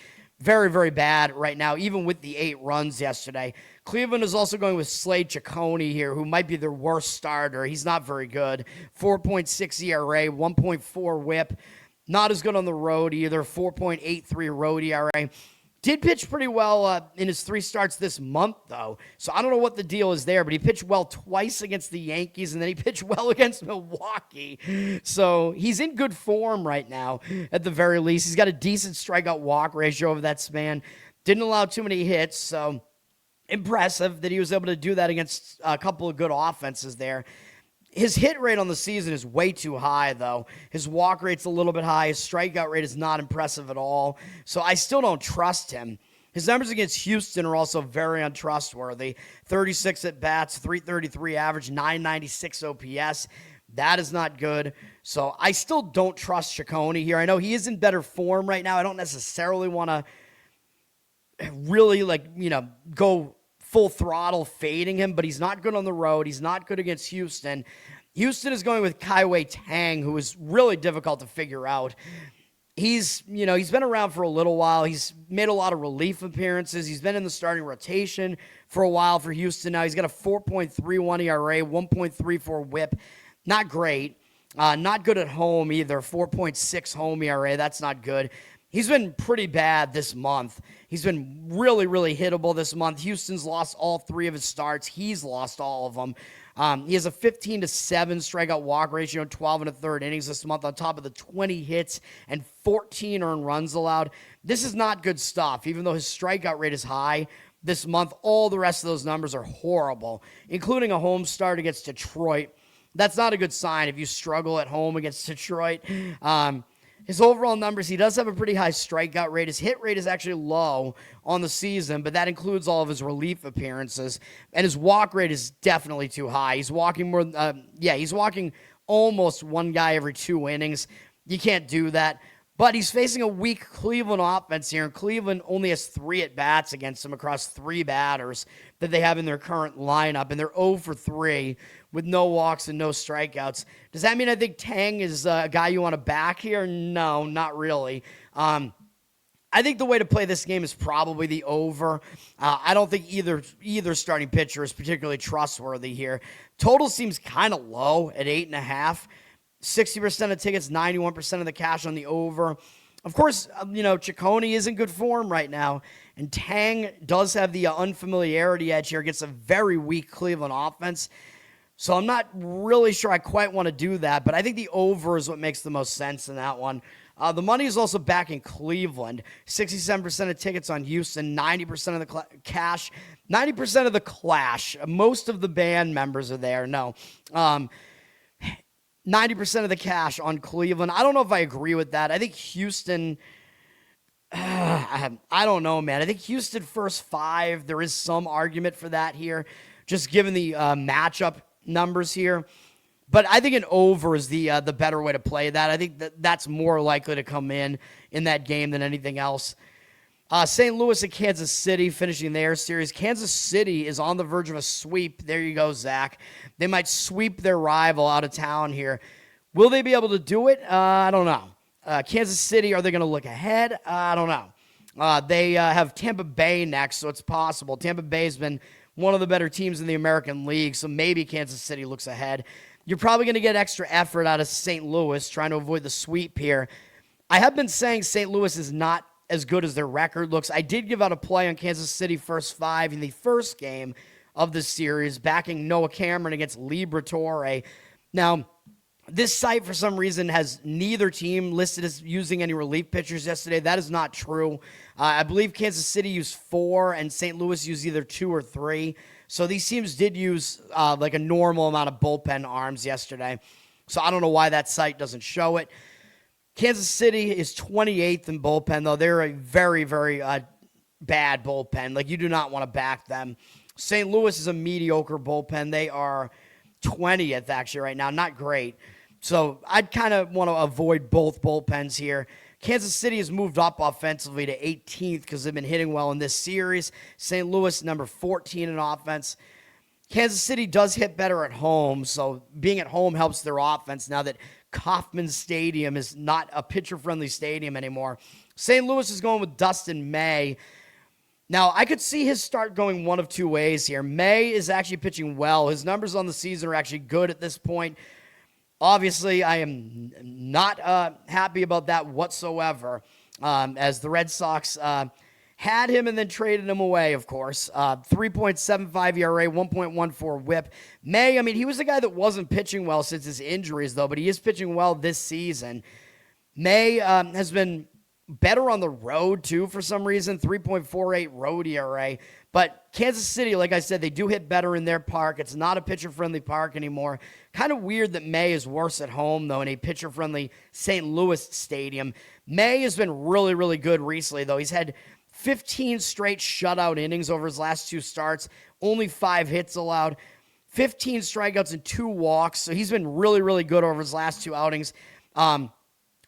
Very, very bad right now, even with the 8 runs yesterday. Cleveland is also going with Slate Ciccone here, who might be their worst starter. He's not very good. 4.6 ERA, 1.4 whip. Not as good on the road either. 4.83 road ERA. Did pitch pretty well in his 3 starts this month, though. So I don't know what the deal is there, but he pitched well twice against the Yankees, and then he pitched well against Milwaukee. So he's in good form right now, at the very least. He's got a decent strikeout-walk ratio over that span. Didn't allow too many hits, so impressive that he was able to do that against a couple of good offenses there. His hit rate on the season is way too high, though. His walk rate's a little bit high. His strikeout rate is not impressive at all. So I still don't trust him. His numbers against Houston are also very untrustworthy. 36 at-bats, 333 average, 996 OPS. That is not good. So I still don't trust Ciccone here. I know he is in better form right now. I don't necessarily want to really, go full throttle fading him, but he's not good on the road. He's not good against Houston. Houston is going with Kai-Wei Tang, who is really difficult to figure out. He's been around for a little while. He's made a lot of relief appearances. He's been in the starting rotation for a while for Houston now. He's got a 4.31 ERA, 1.34 whip. Not great. Not good at home either. 4.6 home ERA. That's not good. He's been pretty bad this month. He's been really, really hittable this month. Houston's lost all 3 of his starts. He's lost all of them. He has a 15-7 strikeout walk ratio in 12 1/3 innings this month, on top of the 20 hits and 14 earned runs allowed. This is not good stuff. Even though his strikeout rate is high this month, all the rest of those numbers are horrible, including a home start against Detroit. That's not a good sign if you struggle at home against Detroit. His overall numbers, he does have a pretty high strikeout rate. His hit rate is actually low on the season, but that includes all of his relief appearances. And his walk rate is definitely too high. He's walking he's walking almost 1 guy every 2 innings. You can't do that. But he's facing a weak Cleveland offense here, and Cleveland only has 3 at-bats against him across 3 batters that they have in their current lineup, and they're 0 for 3 with no walks and no strikeouts. Does that mean I think Tang is a guy you want to back here? No, not really. I think the way to play this game is probably the over. I don't think either starting pitcher is particularly trustworthy here. Total seems kind of low at 8.5. 60% of tickets, 91% of the cash on the over. Of course, Ciccone is in good form right now, and Tang does have the unfamiliarity edge here against a very weak Cleveland offense. So I'm not really sure I quite want to do that, but I think the over is what makes the most sense in that one. The money is also back in Cleveland. 67% of tickets on Houston, 90% of the cash, 90% of the clash. Most of the band members are there. No. 90% of the cash on Cleveland. I don't know if I agree with that. I think Houston, I don't know, man. I think Houston first 5, there is some argument for that here, just given the matchup numbers here. But I think an over is the better way to play that. I think that's more likely to come in that game than anything else. St. Louis and Kansas City finishing their series. Kansas City is on the verge of a sweep. There you go, Zach. They might sweep their rival out of town here. Will they be able to do it? I don't know. Kansas City, are they going to look ahead? I don't know. They have Tampa Bay next, so it's possible. Tampa Bay has been one of the better teams in the American League, so maybe Kansas City looks ahead. You're probably going to get extra effort out of St. Louis trying to avoid the sweep here. I have been saying St. Louis is not as good as their record looks. I did give out a play on Kansas City first 5 in the first game of the series, backing Noah Cameron against Liberatore. Now, this site, for some reason, has neither team listed as using any relief pitchers yesterday. That is not true. I believe Kansas City used 4, and St. Louis used either 2 or 3. So these teams did use like a normal amount of bullpen arms yesterday. So I don't know why that site doesn't show it. Kansas City is 28th in bullpen, though. They're a very, very bad bullpen. Like, you do not want to back them. St. Louis is a mediocre bullpen. They are 20th, actually, right now. Not great. So I'd kind of want to avoid both bullpens here. Kansas City has moved up offensively to 18th because they've been hitting well in this series. St. Louis, number 14 in offense. Kansas City does hit better at home, so being at home helps their offense now that Kauffman Stadium is not a pitcher-friendly stadium anymore. St. Louis is going with Dustin May. Now, I could see his start going one of two ways here. May is actually pitching well. His numbers on the season are actually good at this point. Obviously, I am not happy about that whatsoever, as the Red Sox had him and then traded him away, of course. 3.75 ERA, 1.14 whip. May, I mean, he was a guy that wasn't pitching well since his injuries, though, but he is pitching well this season. May has been better on the road, too, for some reason. 3.48 road ERA. But Kansas City, like I said, they do hit better in their park. It's not a pitcher-friendly park anymore. Kind of weird that May is worse at home, though, in a pitcher-friendly St. Louis stadium. May has been really, really good recently, though. He's had 15 straight shutout innings over his last 2 starts. Only 5 hits allowed. 15 strikeouts and 2 walks. So he's been really, really good over his last 2 outings.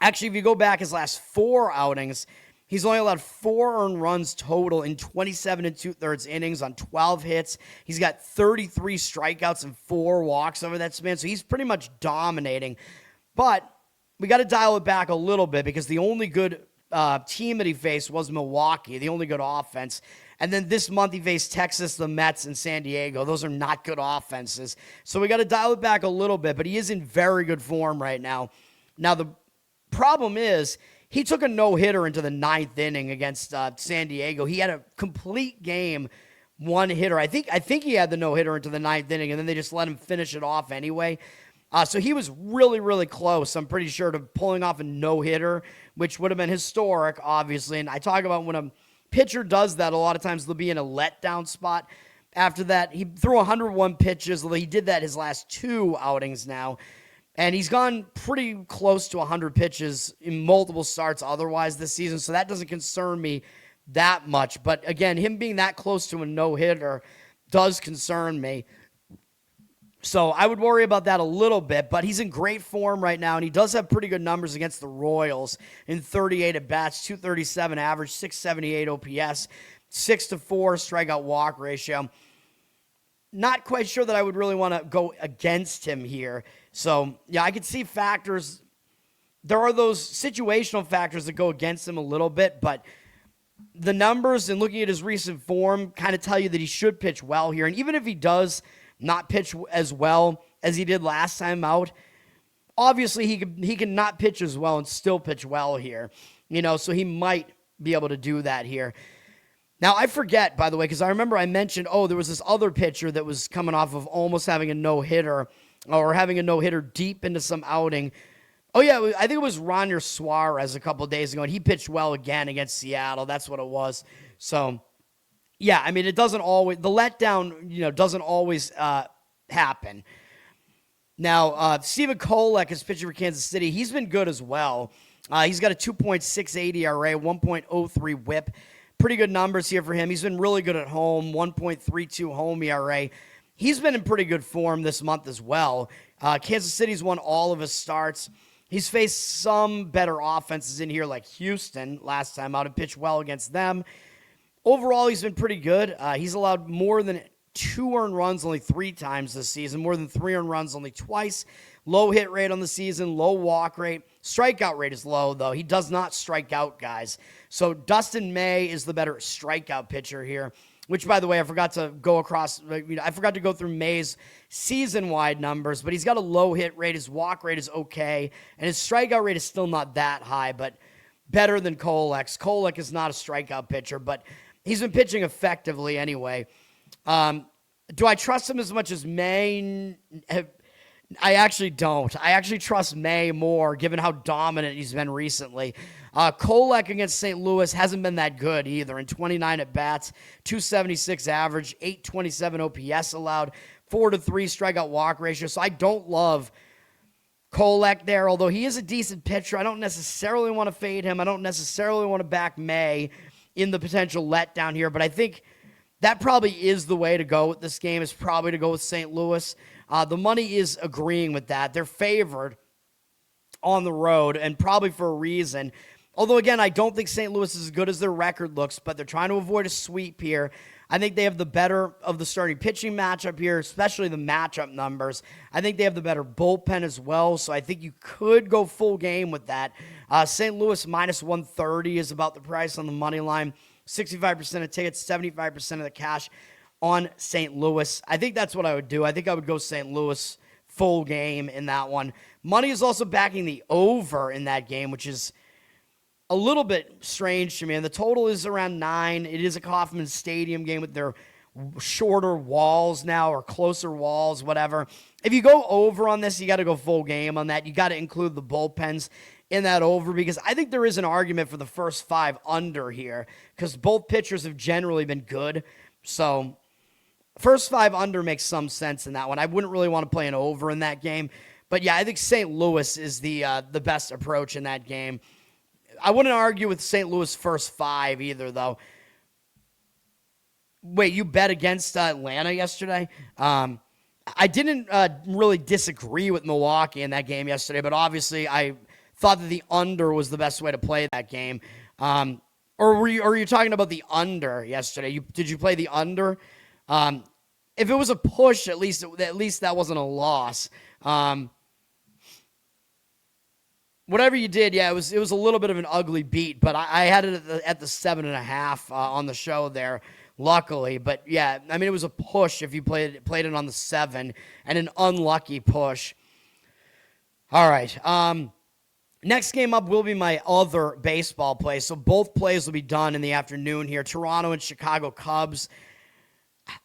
Actually, if you go back his last 4 outings, he's only allowed 4 earned runs total in 27 2/3 innings on 12 hits. He's got 33 strikeouts and 4 walks over that span, so he's pretty much dominating. But we got to dial it back a little bit because the only good team that he faced was Milwaukee, the only good offense. And then this month he faced Texas, the Mets, and San Diego. Those are not good offenses. So we got to dial it back a little bit, but he is in very good form right now. Now, the problem is, he took a no-hitter into the 9th inning against San Diego. He had a complete game, 1-hitter. I think he had the no-hitter into the 9th inning, and then they just let him finish it off anyway. So he was really, really close, I'm pretty sure, to pulling off a no-hitter, which would have been historic, obviously. And I talk about when a pitcher does that, a lot of times they'll be in a letdown spot. After that, he threw 101 pitches, although he did that his last 2 outings now. And he's gone pretty close to 100 pitches in multiple starts otherwise this season, so that doesn't concern me that much. But again, him being that close to a no-hitter does concern me. So I would worry about that a little bit, but he's in great form right now, and he does have pretty good numbers against the Royals in 38 at-bats, 237 average, 678 OPS, 6-4 strikeout-walk ratio. Not quite sure that I would really want to go against him here. So, yeah, I could see factors. There are those situational factors that go against him a little bit, but the numbers and looking at his recent form kind of tell you that he should pitch well here. And even if he does not pitch as well as he did last time out, obviously he can not pitch as well and still pitch well here. You know, so he might be able to do that here. Now, I forget, by the way, because I remember I mentioned, there was this other pitcher that was coming off of almost having a no-hitter or having a no-hitter deep into some outing. Oh, yeah, I think it was Ronier Suarez a couple of days ago, and he pitched well again against Seattle. That's what it was. So, yeah, I mean, it doesn't always, the letdown, doesn't always happen. Now, Steven Kolek is pitching for Kansas City. He's been good as well. He's got a 2.68 ERA, 1.03 whip. Pretty good numbers here for him. He's been really good at home, 1.32 home ERA. He's been in pretty good form this month as well. Kansas City's won all of his starts. He's faced some better offenses in here like Houston last time out and pitched well against them. Overall, he's been pretty good. He's allowed more than 2 earned runs only 3 times this season, more than 3 earned runs only twice. Low hit rate on the season, low walk rate. Strikeout rate is low, though. He does not strike out guys. So Dustin May is the better strikeout pitcher here, which, by the way, I forgot to go through May's season-wide numbers, but he's got a low hit rate. His walk rate is okay, and his strikeout rate is still not that high, but better than Kolek's. Kolek is not a strikeout pitcher, but he's been pitching effectively anyway. Do I trust him as much as May? I actually don't. I actually trust May more, given how dominant he's been recently. Kolek against St. Louis hasn't been that good either. In 29 at bats, 276 average, 827 OPS allowed, 4-3 strikeout walk ratio. So I don't love Kolek there, although he is a decent pitcher. I don't necessarily want to fade him. I don't necessarily want to back May in the potential letdown here, but I think that probably is the way to go with this game, is probably to go with St. Louis. The money is agreeing with that. They're favored on the road, and probably for a reason. Although, again, I don't think St. Louis is as good as their record looks, but they're trying to avoid a sweep here. I think they have the better of the starting pitching matchup here, especially the matchup numbers. I think they have the better bullpen as well, so I think you could go full game with that. St. Louis minus 130 is about the price on the money line. 65% of tickets, 75% of the cash on St. Louis. I think that's what I would do. I think I would go St. Louis full game in that one. Money is also backing the over in that game, which is a little bit strange to me. And the total is around 9. It is a Kauffman Stadium game with their shorter walls now, or closer walls, whatever. If you go over on this, you got to go full game on that. You got to include the bullpens in that over, because I think there is an argument for the first 5 under here, because both pitchers have generally been good. So first 5 under makes some sense in that one. I wouldn't really want to play an over in that game. But yeah, I think St. Louis is the best approach in that game. I wouldn't argue with St. Louis first 5 either, though. Wait, you bet against Atlanta yesterday? I didn't really disagree with Milwaukee in that game yesterday, but obviously I thought that the under was the best way to play that game. Or were you talking about the under yesterday? Did you play the under? If it was a push, at least that wasn't a loss. Whatever you did, yeah, it was a little bit of an ugly beat, but I had it at the 7.5 on the show there, luckily. But yeah, I mean, it was a push if you played it on the 7, and an unlucky push. All right. Next game up will be my other baseball play. So both plays will be done in the afternoon here. Toronto and Chicago Cubs.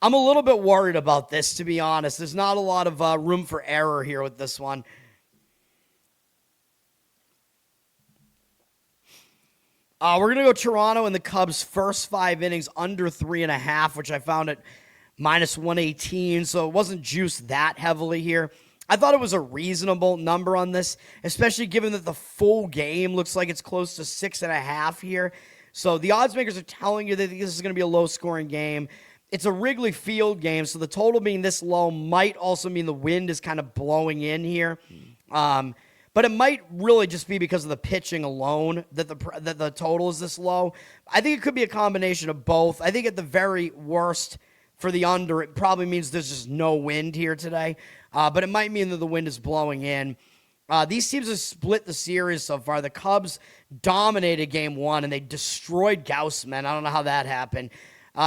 I'm a little bit worried about this, to be honest. There's not a lot of room for error here with this one. We're going to go Toronto and the Cubs' first 5 innings under 3.5, which I found at minus 118, so it wasn't juiced that heavily here. I thought it was a reasonable number on this, especially given that the full game looks like it's close to 6.5 here. So the odds makers are telling you that this is going to be a low-scoring game. It's a Wrigley Field game, so the total being this low might also mean the wind is kind of blowing in here. But it might really just be because of the pitching alone that the total is this low. I think it could be a combination of both. I think at the very worst for the under, it probably means there's just no wind here today. But it might mean that the wind is blowing in. These teams have split the series so far. The Cubs dominated game 1, and they destroyed Gaussman. I don't know how that happened.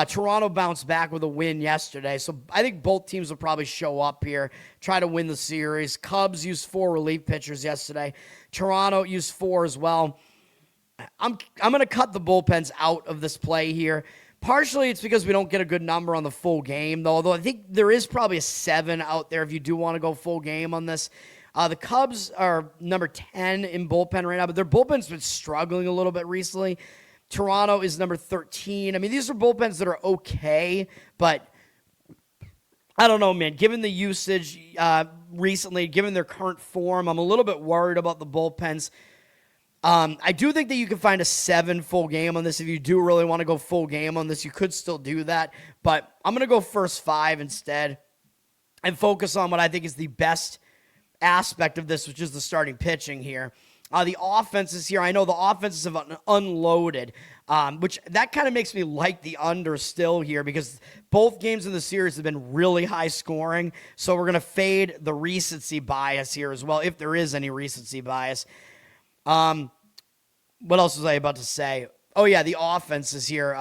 Toronto bounced back with a win yesterday, so I think both teams will probably show up here, try to win the series. Cubs used 4 relief pitchers yesterday. Toronto used 4 as well. I'm going to cut the bullpens out of this play here. Partially, it's because we don't get a good number on the full game, though, although I think there is probably a 7 out there if you do want to go full game on this. The Cubs are number 10 in bullpen right now, but their bullpen's been struggling a little bit recently. Toronto is number 13. I mean, these are bullpens that are okay, but I don't know, man. Given the usage recently, given their current form, I'm a little bit worried about the bullpens. I do think that you can find a 7 full game on this. If you do really want to go full game on this, you could still do that. But I'm going to go first 5 instead and focus on what I think is the best aspect of this, which is the starting pitching here. The offenses here, I know the offenses have unloaded, which that kind of makes me like the under still here, because both games in the series have been really high scoring. So we're going to fade the recency bias here as well, if there is any recency bias. What else was I about to say? Oh, yeah, the offenses here.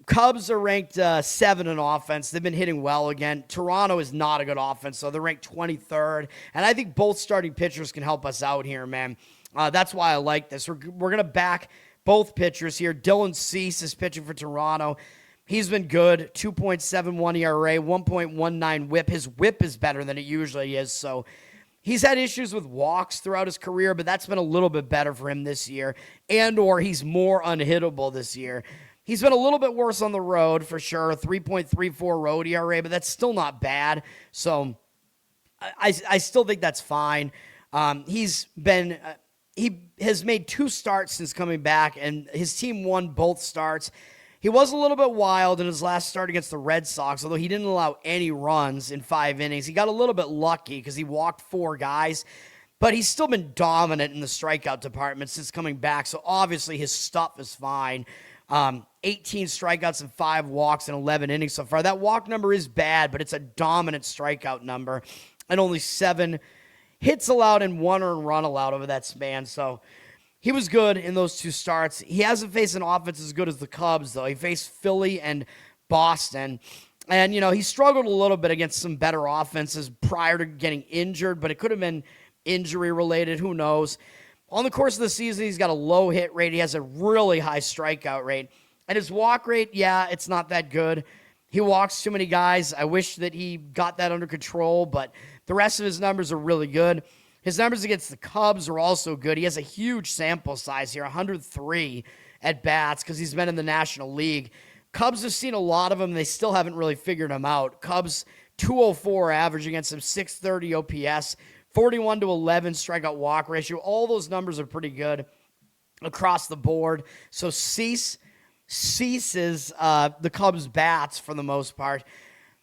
Cubs are ranked 7 in offense. They've been hitting well again. Toronto is not a good offense, so they're ranked 23rd. And I think both starting pitchers can help us out here, man. That's why I like this. We're going to back both pitchers here. Dylan Cease is pitching for Toronto. He's been good. 2.71 ERA, 1.19 whip. His whip is better than it usually is. So he's had issues with walks throughout his career, but that's been a little bit better for him this year. And or he's more unhittable this year. He's been a little bit worse on the road for sure. 3.34 road ERA, but that's still not bad. So I still think that's fine. He has made 2 starts since coming back, and his team won both starts. He was a little bit wild in his last start against the Red Sox, although he didn't allow any runs in 5 innings. He got a little bit lucky because he walked 4 guys, but he's still been dominant in the strikeout department since coming back, so obviously his stuff is fine. 18 strikeouts and 5 walks in 11 innings so far. That walk number is bad, but it's a dominant strikeout number, and only 7 hits allowed and 1 earned run allowed over that span, so he was good in those 2 starts. He hasn't faced an offense as good as the Cubs, though. He faced Philly and Boston. And, he struggled a little bit against some better offenses prior to getting injured, but it could have been injury-related. Who knows? On the course of the season, he's got a low hit rate. He has a really high strikeout rate. And his walk rate, yeah, it's not that good. He walks too many guys. I wish that he got that under control, but the rest of his numbers are really good. His numbers against the Cubs are also good. He has a huge sample size here, 103 at bats because he's been in the National League. Cubs have seen a lot of him. They still haven't really figured him out. Cubs 204 average against him, 630 OPS, 41 to 11 strikeout walk ratio. All those numbers are pretty good across the board. So ceases the Cubs bats for the most part.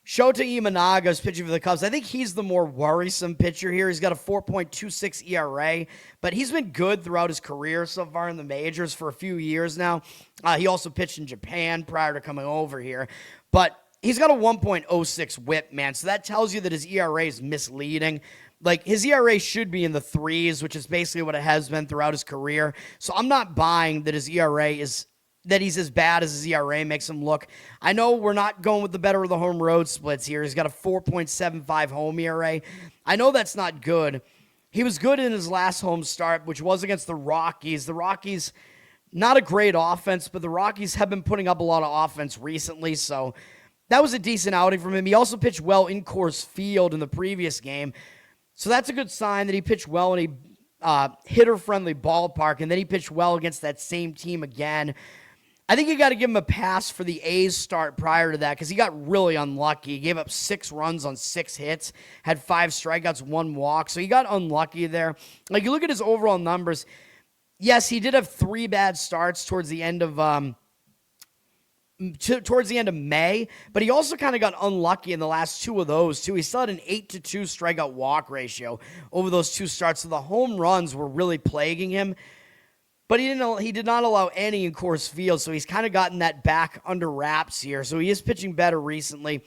Shota Imanaga is pitching for the Cubs. I think he's the more worrisome pitcher here. He's got a 4.26 ERA, but he's been good throughout his career so far in the majors for a few years now. He also pitched in Japan prior to coming over here, but he's got a 1.06 whip, man, so that tells you that his ERA is misleading. Like, his ERA should be in the 3s, which is basically what it has been throughout his career, so I'm not buying that his ERA is that he's as bad as his ERA makes him look. I know we're not going with the better of the home road splits here. He's got a 4.75 home ERA. I know that's not good. He was good in his last home start, which was against the Rockies. The Rockies, not a great offense, but the Rockies have been putting up a lot of offense recently, so that was a decent outing from him. He also pitched well in Coors Field in the previous game, so that's a good sign that he pitched well in a hitter-friendly ballpark, and then he pitched well against that same team again. I think you got to give him a pass for the A's start prior to that because he got really unlucky. He gave up 6 runs on 6 hits, had 5 strikeouts, 1 walk, so he got unlucky there. Like, you look at his overall numbers, yes, he did have 3 bad starts towards the end of May, but he also kind of got unlucky in the last 2 of those too. He still had an 8-2 strikeout walk ratio over those 2 starts, so the home runs were really plaguing him. But he did not allow any in Coors Field, so he's kind of gotten that back under wraps here. So he is pitching better recently.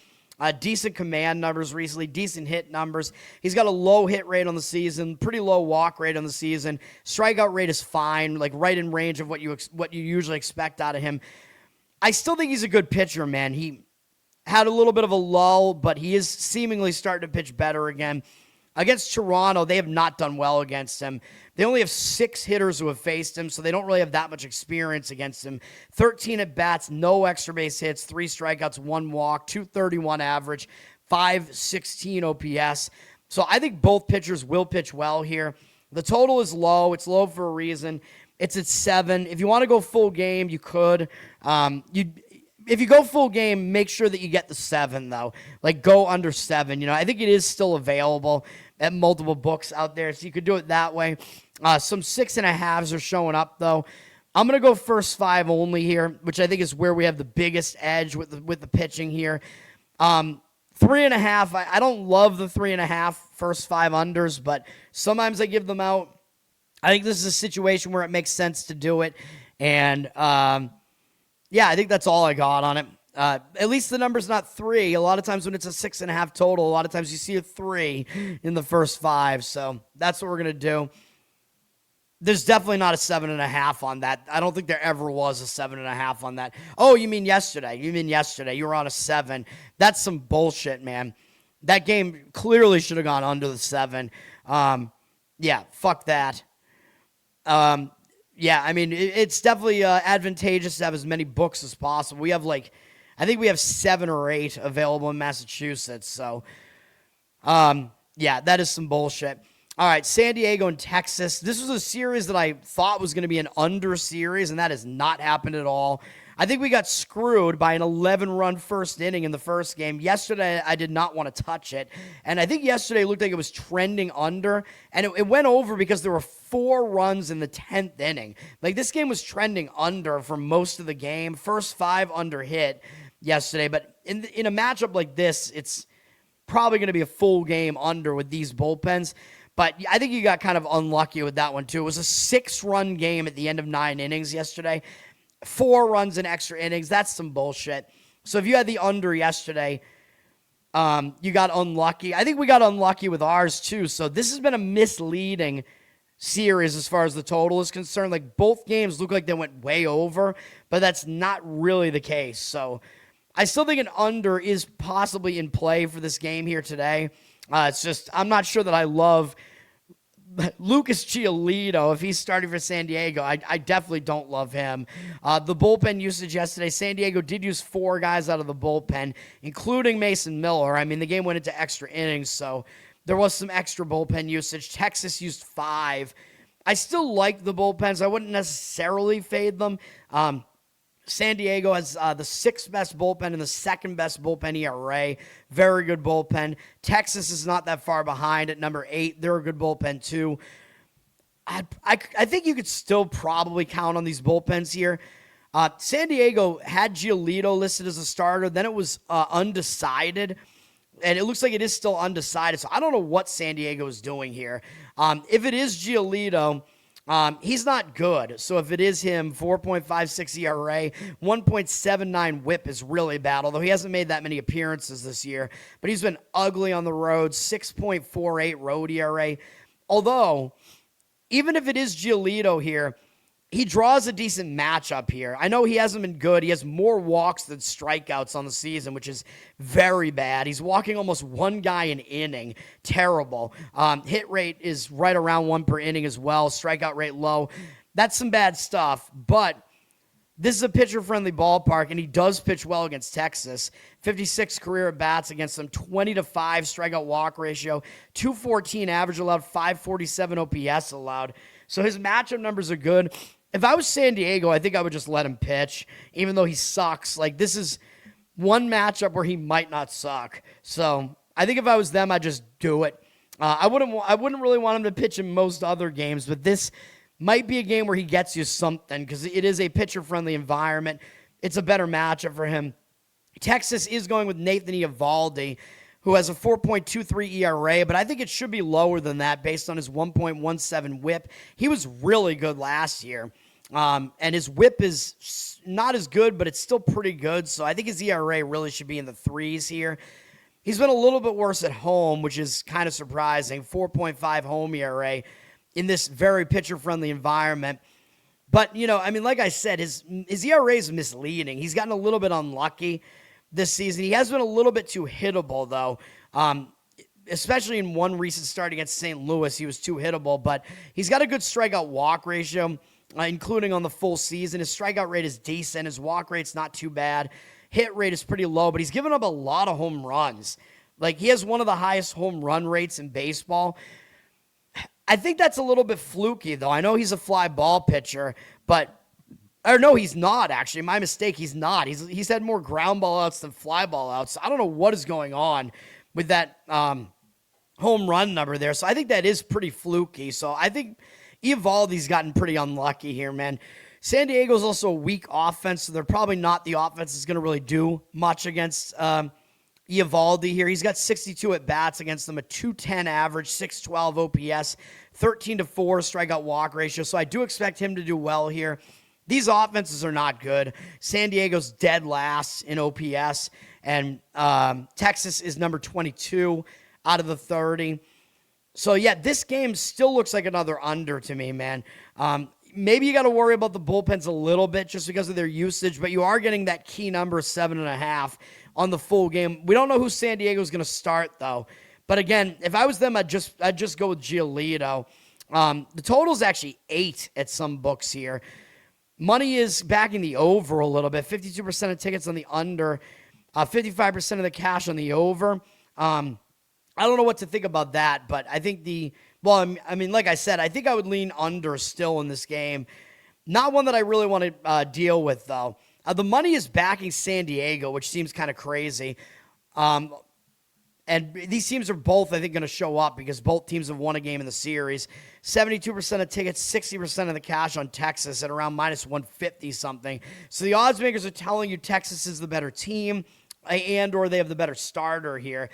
Decent command numbers recently, decent hit numbers. He's got a low hit rate on the season, pretty low walk rate on the season. Strikeout rate is fine, like right in range of what you usually expect out of him. I still think he's a good pitcher, man. He had a little bit of a lull, but he is seemingly starting to pitch better again. Against Toronto, they have not done well against him. They only have 6 hitters who have faced him, so they don't really have that much experience against him. 13 at-bats, no extra base hits, 3 strikeouts, 1 walk, 231 average, 516 OPS. So I think both pitchers will pitch well here. The total is low. It's low for a reason. It's at 7. If you want to go full game, you could. If you go full game, make sure that you get the 7, though. Like, go under 7. I think it is still available at multiple books out there, so you could do it that way. Some 6.5s are showing up, though. I'm going to go first 5 only here, which I think is where we have the biggest edge with the pitching here. 3.5, I don't love the 3.5 first 5 unders, but sometimes I give them out. I think this is a situation where it makes sense to do it, and yeah, I think that's all I got on it. At least the number's not 3. A lot of times when it's a 6.5 total, a lot of times you see a 3 in the first 5. So that's what we're going to do. There's definitely not a 7.5 on that. I don't think there ever was a 7.5 on that. Oh, you mean yesterday. You were on a 7. That's some bullshit, man. That game clearly should have gone under the 7. Yeah, fuck that. Yeah, I mean, it's definitely advantageous to have as many books as possible. We have, I think we have 7 or 8 available in Massachusetts. So, yeah, that is some bullshit. All right, San Diego and Texas. This was a series that I thought was going to be an under series, and that has not happened at all. I think we got screwed by an 11-run first inning in the first game. Yesterday, I did not want to touch it. And I think yesterday looked like it was trending under. And it went over because there were 4 runs in the 10th inning. Like, this game was trending under for most of the game. First 5 under hit yesterday. But in a matchup like this, it's probably going to be a full game under with these bullpens. But I think you got kind of unlucky with that one, too. It was a 6-run game at the end of 9 innings yesterday. 4 runs in extra innings. That's some bullshit. So if you had the under yesterday, you got unlucky. I think we got unlucky with ours too. So this has been a misleading series as far as the total is concerned. Like, both games look like they went way over, but that's not really the case. So I still think an under is possibly in play for this game here today. It's just, I'm not sure that I love Lucas Giolito, if he's starting for San Diego. I definitely don't love him. The bullpen usage yesterday, San Diego did use 4 guys out of the bullpen, including Mason Miller. I mean, the game went into extra innings, so there was some extra bullpen usage. Texas used 5. I still like the bullpens. I wouldn't necessarily fade them. San Diego has the 6th best bullpen and the 2nd best bullpen ERA. Very good bullpen. Texas is not that far behind at number 8. They're a good bullpen too. I think you could still probably count on these bullpens here. San Diego had Giolito listed as a starter. Then it was undecided. And it looks like it is still undecided. So I don't know what San Diego is doing here. If it is Giolito, he's not good. So if it is him, 4.56 ERA, 1.79 whip is really bad, although he hasn't made that many appearances this year. But he's been ugly on the road, 6.48 road ERA. Although, even if it is Giolito here, he draws a decent matchup here. I know he hasn't been good. He has more walks than strikeouts on the season, which is very bad. He's walking almost 1 guy an inning. Terrible. Hit rate is right around 1 per inning as well. Strikeout rate low. That's some bad stuff, but this is a pitcher-friendly ballpark, and he does pitch well against Texas. 56 career at-bats against them, 20-5 strikeout walk ratio, 214 average allowed, 547 OPS allowed. So his matchup numbers are good. If I was San Diego, I think I would just let him pitch, even though he sucks. Like, this is one matchup where he might not suck. So I think if I was them, I'd just do it. I wouldn't really want him to pitch in most other games, but this might be a game where he gets you something because it is a pitcher-friendly environment. It's a better matchup for him. Texas is going with Nathan Eovaldi, who has a 4.23 ERA, but I think it should be lower than that based on his 1.17 whip. He was really good last year, and his whip is not as good, but it's still pretty good, so I think his ERA really should be in the 3s here. He's been a little bit worse at home, which is kind of surprising, 4.5 home ERA in this very pitcher-friendly environment. But, you know, I mean, like I said, his ERA is misleading. He's gotten a little bit unlucky this season. He has been a little bit too hittable, though, especially in one recent start against St. Louis. He was too hittable, but he's got a good strikeout walk ratio, including on the full season. His strikeout rate is decent. His walk rate's not too bad. Hit rate is pretty low, but he's given up a lot of home runs. Like, he has one of the highest home run rates in baseball. I think that's a little bit fluky, though. I know he's a fly ball pitcher, but or no, he's not, actually. My mistake, he's not. He's had more ground ball outs than fly ball outs. I don't know what is going on with that home run number there. So I think that is pretty fluky. So I think Eovaldi's gotten pretty unlucky here, man. San Diego's also a weak offense, so they're probably not the offense that's going to really do much against Eovaldi here. He's got 62 at-bats against them, a 210 average, 612 OPS, 13-4 strikeout walk ratio. So I do expect him to do well here. These offenses are not good. San Diego's dead last in OPS, and Texas is number 22 out of the 30. So, yeah, this game still looks like another under to me, man. Maybe you got to worry about the bullpens a little bit just because of their usage, but you are getting that key number 7.5 on the full game. We don't know who San Diego's going to start, though. But, again, if I was them, I'd just go with Giolito. The total's actually 8 at some books here. Money is backing the over a little bit. 52% of tickets on the under, 55% of the cash on the over. I don't know what to think about that, but I think like I said, I think I would lean under still in this game. Not one that I really want to deal with, though. The money is backing San Diego, which seems kind of crazy. And these teams are both, I think, going to show up because both teams have won a game in the series. 72% of tickets, 60% of the cash on Texas at around minus 150 something. So the odds makers are telling you Texas is the better team and or they have the better starter here.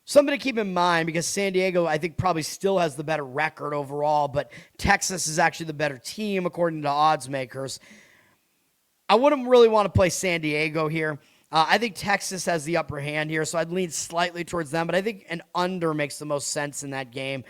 Something to keep in mind because San Diego, I think, probably still has the better record overall, but Texas is actually the better team according to odds makers. I wouldn't really want to play San Diego here. I think Texas has the upper hand here, so I'd lean slightly towards them, but I think an under makes the most sense in that game.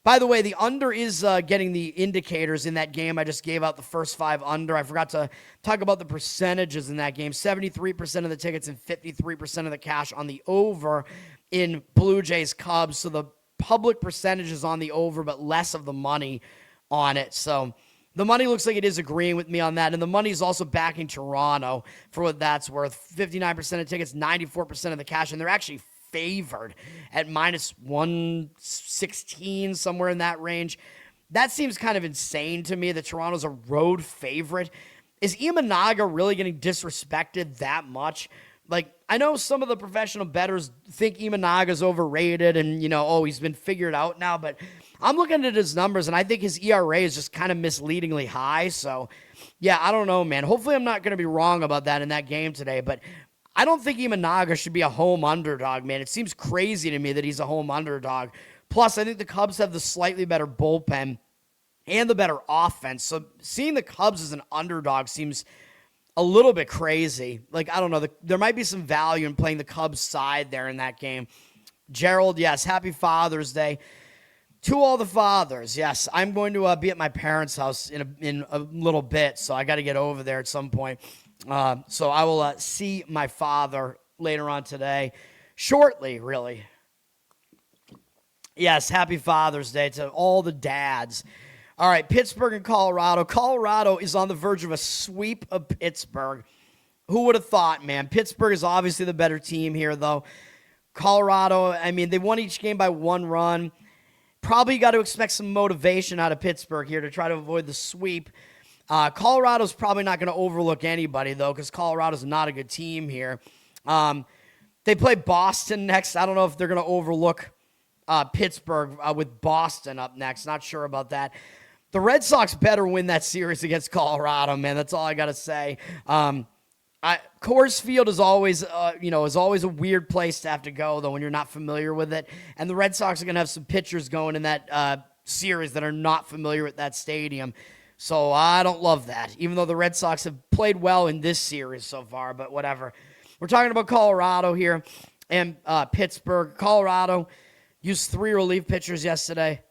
By the way, the under is getting the indicators in that game. I just gave out the first 5 under. I forgot to talk about the percentages in that game. 73% of the tickets and 53% of the cash on the over in Blue Jays Cubs. So the public percentage is on the over, but less of the money on it. So the money looks like it is agreeing with me on that. And the money is also backing Toronto for what that's worth. 59% of tickets, 94% of the cash. And they're actually favored at minus 116, somewhere in that range. That seems kind of insane to me that Toronto's a road favorite. Is Imanaga really getting disrespected that much? Like, I know some of the professional bettors think Imanaga's overrated and, he's been figured out now, but I'm looking at his numbers, and I think his ERA is just kind of misleadingly high. So, yeah, I don't know, man. Hopefully I'm not going to be wrong about that in that game today, but I don't think Imanaga should be a home underdog, man. It seems crazy to me that he's a home underdog. Plus, I think the Cubs have the slightly better bullpen and the better offense. So seeing the Cubs as an underdog seems a little bit crazy. Like, I don't know. There might be some value in playing the Cubs side there in that game. Gerald, yes, happy Father's Day. To all the fathers, yes, I'm going to be at my parents' house in a little bit, so I got to get over there at some point. So I will see my father later on today, shortly, really. Yes, happy Father's Day to all the dads. All right, Pittsburgh and Colorado. Colorado is on the verge of a sweep of Pittsburgh. Who would have thought, man? Pittsburgh is obviously the better team here, though. Colorado, I mean, they won each game by 1 run. Probably got to expect some motivation out of Pittsburgh here to try to avoid the sweep. Colorado's probably not going to overlook anybody, though, because Colorado's not a good team here. They play Boston next. I don't know if they're going to overlook Pittsburgh with Boston up next. Not sure about that. The Red Sox better win that series against Colorado, man. That's all I got to say. Coors Field is always, a weird place to have to go, though, when you're not familiar with it. And the Red Sox are going to have some pitchers going in that series that are not familiar with that stadium. So I don't love that, even though the Red Sox have played well in this series so far, but whatever. We're talking about Colorado here and Pittsburgh. Colorado used 3 relief pitchers yesterday.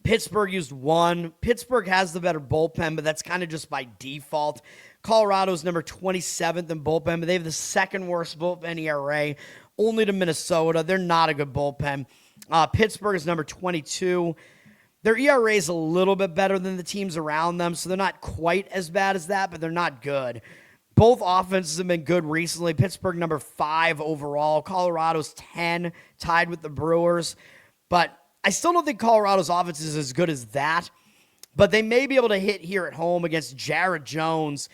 Pittsburgh used 1. Pittsburgh has the better bullpen, but that's kind of just by default. Colorado's number 27th in bullpen, but they have the second worst bullpen ERA, only to Minnesota. They're not a good bullpen. Pittsburgh is number 22. Their ERA is a little bit better than the teams around them, so they're not quite as bad as that, but they're not good. Both offenses have been good recently. Pittsburgh number 5 overall. Colorado's 10, tied with the Brewers. But I still don't think Colorado's offense is as good as that. But they may be able to hit here at home against Jared Jones.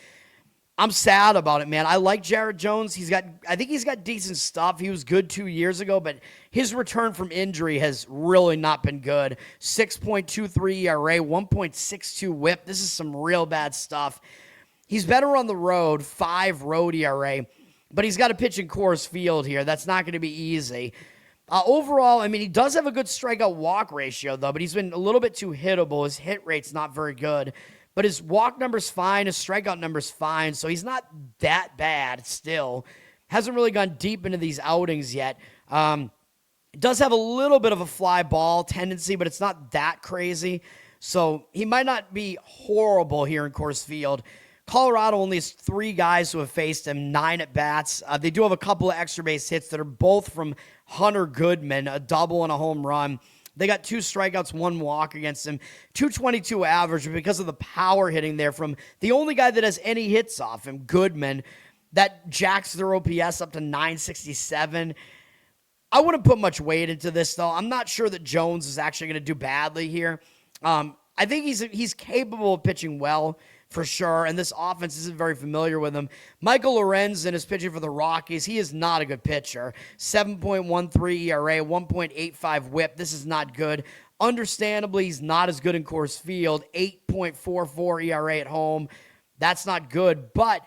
I'm sad about it, man. I like Jared Jones. I think he's got decent stuff. He was good 2 years ago, but his return from injury has really not been good. 6.23 ERA, 1.62 whip. This is some real bad stuff. He's better on the road, 5 road ERA, but he's got to pitch in Coors Field here. That's not going to be easy. Overall, I mean, he does have a good strikeout walk ratio, though, but he's been a little bit too hittable. His hit rate's not very good. But his walk number's fine, his strikeout number's fine, so he's not that bad still. Hasn't really gone deep into these outings yet. Does have a little bit of a fly ball tendency, but it's not that crazy. So he might not be horrible here in Coors Field. Colorado only has 3 guys who have faced him, 9 at-bats. They do have a couple of extra base hits that are both from Hunter Goodman, a double and a home run. They got 2 strikeouts, 1 walk against him, 222 average, but because of the power hitting there from the only guy that has any hits off him, Goodman, that jacks their OPS up to 967. I wouldn't put much weight into this, though. I'm not sure that Jones is actually going to do badly here. I think he's capable of pitching well, for sure, and this offense isn't very familiar with him. Michael Lorenzen is pitching for the Rockies. He is not a good pitcher. 7.13 ERA, 1.85 whip. This is not good. Understandably, he's not as good in Coors Field. 8.44 ERA at home. That's not good, but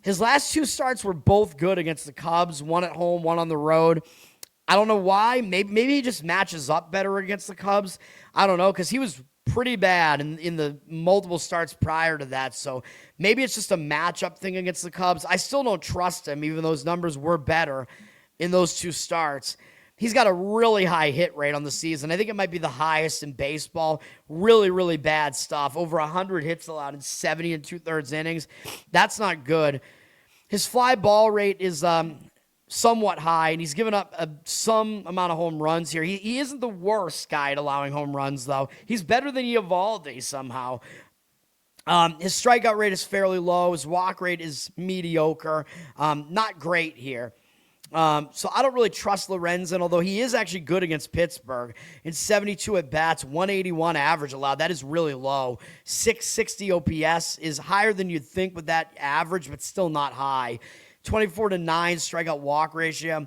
his last 2 starts were both good against the Cubs, 1 at home, 1 on the road. I don't know why. Maybe he just matches up better against the Cubs. I don't know, because he was pretty bad in the multiple starts prior to that. So maybe it's just a matchup thing against the Cubs. I still don't trust him, even though his numbers were better in those 2 starts. He's got a really high hit rate on the season. I think it might be the highest in baseball. Really, really bad stuff. Over 100 hits allowed in 70 2/3 innings. That's not good. His fly ball rate is somewhat high, and he's given up some amount of home runs here. He isn't the worst guy at allowing home runs, though. He's better than Eovaldi somehow. His strikeout rate is fairly low. His walk rate is mediocre. Not great here. So I don't really trust Lorenzen, although he is actually good against Pittsburgh. In 72 at-bats, 181 average allowed. That is really low. 660 OPS is higher than you'd think with that average, but still not high. 24-9 strikeout walk ratio.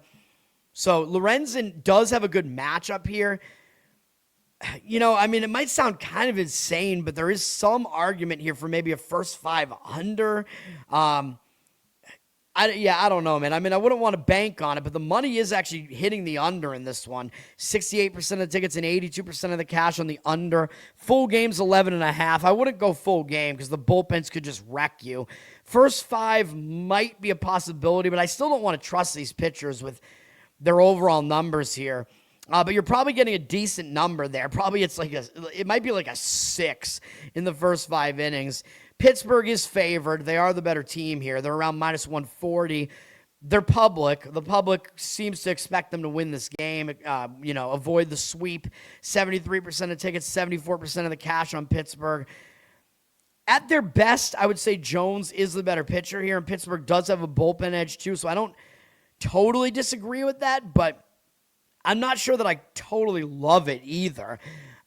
So Lorenzen does have a good matchup here. You know, I mean, it might sound kind of insane, but there is some argument here for maybe a first 5 under. I don't know, man. I mean, I wouldn't want to bank on it, but the money is actually hitting the under in this one. 68% of the tickets and 82% of the cash on the under. Full game's 11.5. I wouldn't go full game because the bullpens could just wreck you. First 5 might be a possibility, but I still don't want to trust these pitchers with their overall numbers here. But you're probably getting a decent number there. Probably it might be like a 6 in the first 5 innings. Pittsburgh is favored. They are the better team here. They're around minus 140. They're public. The public seems to expect them to win this game, avoid the sweep. 73% of tickets, 74% of the cash on Pittsburgh. At their best, I would say Jones is the better pitcher here, and Pittsburgh does have a bullpen edge too, so I don't totally disagree with that, but I'm not sure that I totally love it either.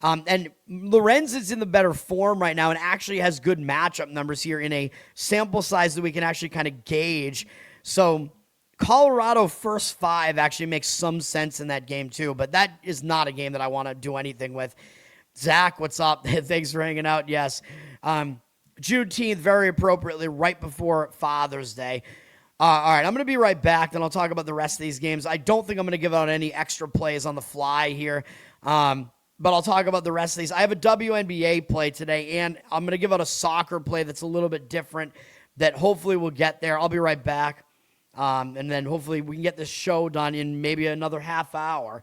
And Lorenzen's in the better form right now and actually has good matchup numbers here in a sample size that we can actually kind of gauge. So Colorado first 5 actually makes some sense in that game too, but that is not a game that I want to do anything with. Zach, what's up? Thanks for hanging out. Yes. Juneteenth, very appropriately, right before Father's Day. All right, I'm going to be right back, then I'll talk about the rest of these games. I don't think I'm going to give out any extra plays on the fly here, but I'll talk about the rest of these. I have a WNBA play today, and I'm going to give out a soccer play that's a little bit different that hopefully we'll get there. I'll be right back, and then hopefully we can get this show done in maybe another half hour.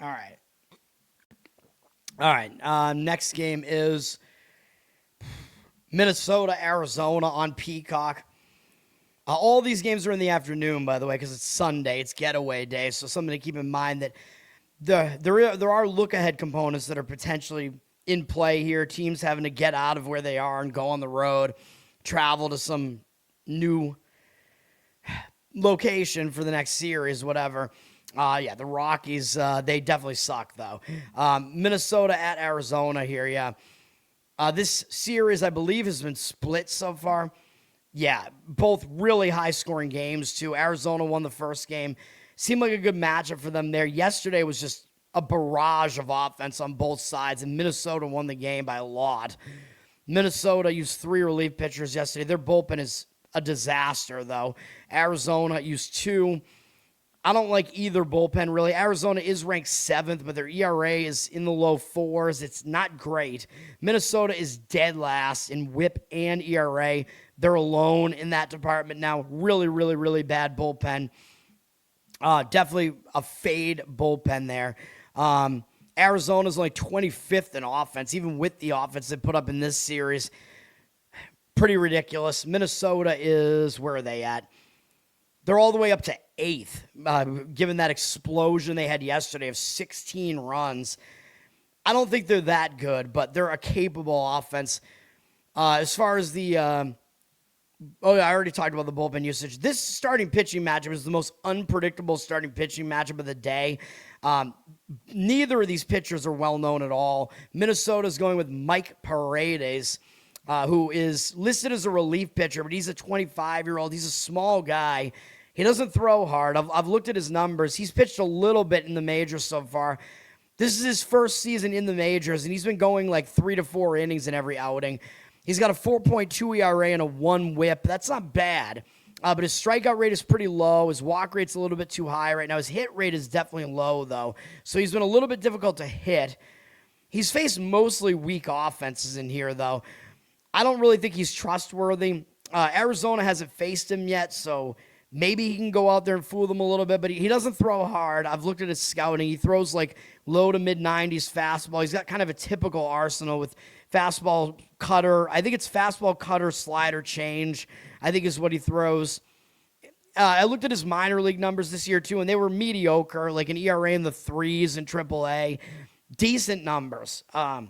All right. Next game is Minnesota, Arizona on Peacock. All these games are in the afternoon, by the way, because it's Sunday. It's getaway day, so something to keep in mind that there are look-ahead components that are potentially in play here. Teams having to get out of where they are and go on the road. travel to some new location for the next series, whatever. Yeah, the Rockies, they definitely suck, though. Minnesota at Arizona here, yeah. This series, I believe, has been split so far. Yeah, both really high-scoring games, too. Arizona won the first game. Seemed like a good matchup for them there. Yesterday was just a barrage of offense on both sides, and Minnesota won the game by a lot. Minnesota used 3 relief pitchers yesterday. Their bullpen is a disaster, though. Arizona used 2. I don't like either bullpen, really. Arizona is ranked 7th, but their ERA is in the low 4s. It's not great. Minnesota is dead last in WHIP and ERA. They're alone in that department now. Really, really, really bad bullpen. Definitely a fade bullpen there. Arizona's only 25th in offense, even with the offense they put up in this series. Pretty ridiculous. Minnesota is, where are they at? They're all the way up to 8th, given that explosion they had yesterday of 16 runs. I don't think they're that good, but they're a capable offense. As far as the... I already talked about the bullpen usage. This starting pitching matchup is the most unpredictable starting pitching matchup of the day. Neither of these pitchers are well-known at all. Minnesota's going with Mike Paredes, who is listed as a relief pitcher, but he's a 25-year-old. He's a small guy. He doesn't throw hard. I've looked at his numbers. He's pitched a little bit in the majors so far. This is his first season in the majors, and he's been going like 3 to 4 innings in every outing. He's got a 4.2 ERA and a 1 WHIP. That's not bad, but his strikeout rate is pretty low. His walk rate's a little bit too high right now. His hit rate is definitely low, though, so he's been a little bit difficult to hit. He's faced mostly weak offenses in here, though. I don't really think he's trustworthy. Arizona hasn't faced him yet, so maybe he can go out there and fool them a little bit, but he doesn't throw hard. I've looked at his scouting. He throws like low to mid-90s fastball. He's got kind of a typical arsenal with fastball, cutter. I think it's fastball, cutter, slider, change, I think is what he throws. I looked at his minor league numbers this year, too, and they were mediocre, like an ERA in the 3s in AAA. Decent numbers. I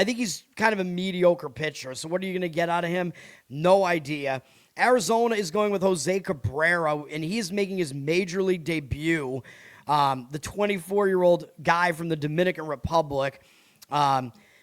think he's kind of a mediocre pitcher. So what are you going to get out of him? No idea. Arizona is going with Jose Cabrera, and he's making his major league debut. The 24-year-old guy from the Dominican Republic.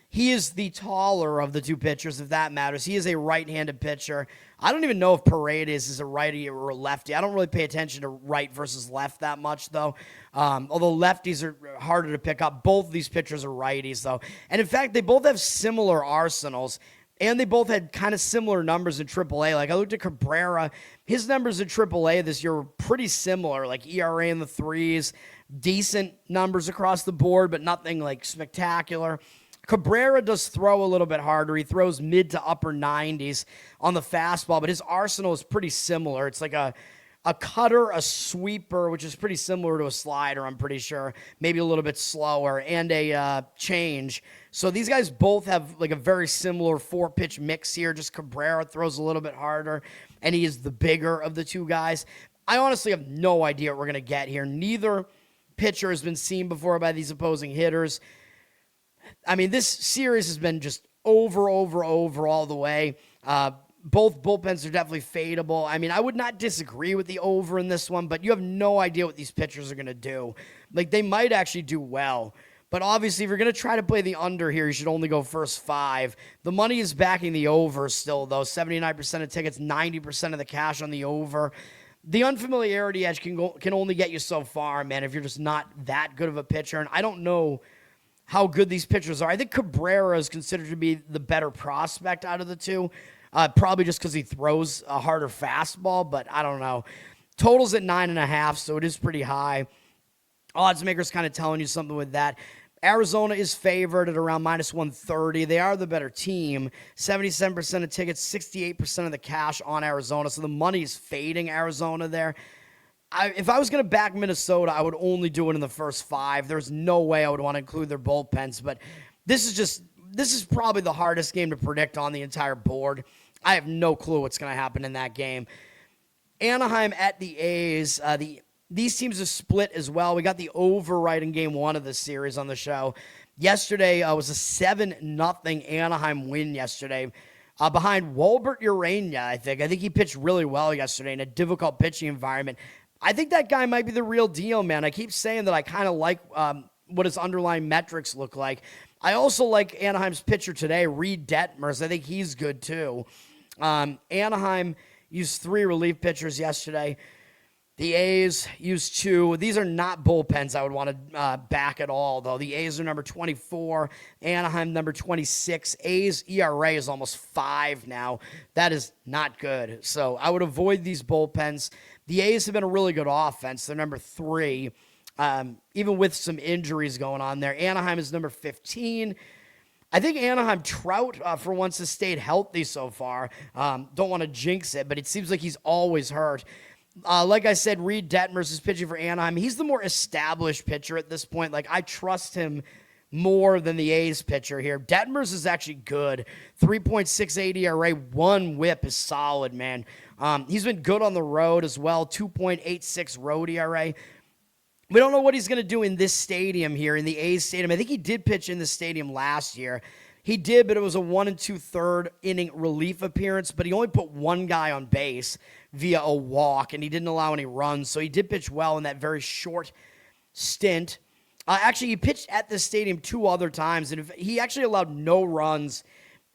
He is the taller of the two pitchers, if that matters. He is a right-handed pitcher. I don't even know if Paredes is a righty or a lefty. I don't really pay attention to right versus left that much, though. Although lefties are harder to pick up. Both of these pitchers are righties, though. And, in fact, they both have similar arsenals, and they both had kind of similar numbers in AAA. Like, I looked at Cabrera. His numbers in AAA this year were pretty similar, like ERA in the 3s, decent numbers across the board, but nothing, like, spectacular. Cabrera does throw a little bit harder. He throws mid to upper 90s on the fastball, but his arsenal is pretty similar. It's like a cutter, a sweeper, which is pretty similar to a slider, I'm pretty sure. Maybe a little bit slower, and a change. So these guys both have like a very similar 4-pitch mix here. Just Cabrera throws a little bit harder, and he is the bigger of the two guys. I honestly have no idea what we're going to get here. Neither pitcher has been seen before by these opposing hitters. I mean, this series has been just over all the way. Both bullpens are definitely fadeable. I mean, I would not disagree with the over in this one, but you have no idea what these pitchers are going to do. Like, they might actually do well. But obviously, if you're going to try to play the under here, you should only go first 5. The money is backing the over still, though. 79% of tickets, 90% of the cash on the over. The unfamiliarity edge can only get you so far, man, if you're just not that good of a pitcher. And I don't know how good these pitchers are. I think Cabrera is considered to be the better prospect out of the two. Probably just because he throws a harder fastball, but I don't know. Total's at 9.5, so it is pretty high. Odds makers kind of telling you something with that. Arizona is favored at around -130. They are the better team. 77% of tickets, 68% of the cash on Arizona. So the money is fading Arizona there. If I was going to back Minnesota, I would only do it in the first 5. There's no way I would want to include their bullpens, but this is probably the hardest game to predict on the entire board. I have no clue what's going to happen in that game. Anaheim at the A's. These teams are split as well. We got the over in game 1 of this series on the show. Yesterday was a 7-0 Anaheim win yesterday. behind Gilbert Urania, I think. I think he pitched really well yesterday in a difficult pitching environment. I think that guy might be the real deal, man. I keep saying that I kind of like what his underlying metrics look like. I also like Anaheim's pitcher today, Reed Detmers. I think he's good too. Anaheim used 3 relief pitchers yesterday. The A's used 2. These are not bullpens I would want to back at all, though. The A's are number 24, Anaheim number 26. A's ERA is almost 5 now. That is not good. So I would avoid these bullpens. The A's have been a really good offense. They're number 3, even with some injuries going on there. Anaheim is number 15. I think Anaheim Trout, for once, has stayed healthy so far. Don't want to jinx it, but it seems like he's always hurt. Like I said, Reed Detmers is pitching for Anaheim. He's the more established pitcher at this point. Like, I trust him more than the A's pitcher here. Detmers is actually good. 3.68 ERA, 1 whip is solid, man. He's been good on the road as well. 2.86 road ERA. We don't know what he's going to do in this stadium here, in the A's stadium. I think he did pitch in this stadium last year. He did, but it was a 1 2/3 inning relief appearance, but he only put 1 guy on base via a walk, and he didn't allow any runs, so he did pitch well in that very short stint. Actually, he pitched at this stadium 2 other times, and he actually allowed no runs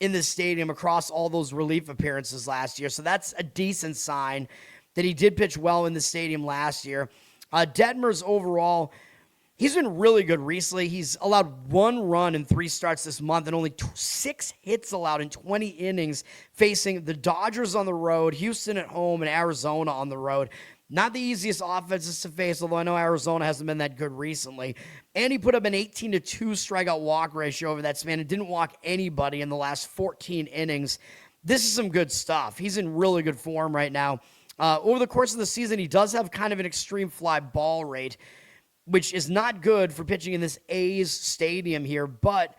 in the stadium across all those relief appearances last year, so that's a decent sign that he did pitch well in the stadium last year. Detmers overall, he's been really good recently. He's allowed 1 run in 3 starts this month and only 6 hits allowed in 20 innings, facing the Dodgers on the road, Houston at home, and Arizona on the road. Not the easiest offenses to face, although I know Arizona hasn't been that good recently. And he put up an 18-2 strikeout walk ratio over that span and didn't walk anybody in the last 14 innings. This is some good stuff. He's in really good form right now. Over the course of the season, he does have kind of an extreme fly ball rate, which is not good for pitching in this A's stadium here, but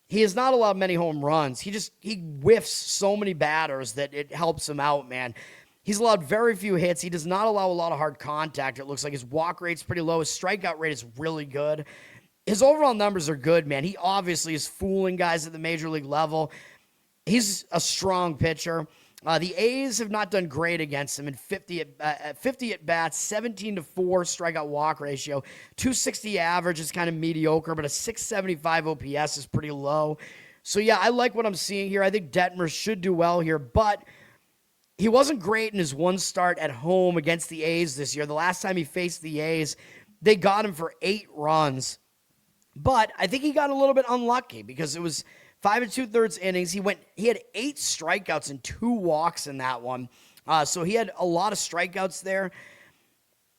he has not allowed many home runs. He whiffs so many batters that it helps him out, man. He's allowed very few hits. He does not allow a lot of hard contact. It looks like his walk rate's pretty low. His strikeout rate is really good. His overall numbers are good, man. He obviously is fooling guys at the major league level. He's a strong pitcher. The A's have not done great against him in 50 at bats, 17-4 strikeout walk ratio, 260 average is kind of mediocre, but a 675 OPS is pretty low. So yeah, I like what I'm seeing here. I think Detmers should do well here, but he wasn't great in his 1 start at home against the A's this year. The last time he faced the A's, they got him for 8 runs, but I think he got a little bit unlucky because it was 5 2/3 innings. He had 8 strikeouts and 2 walks in that one. So he had a lot of strikeouts there.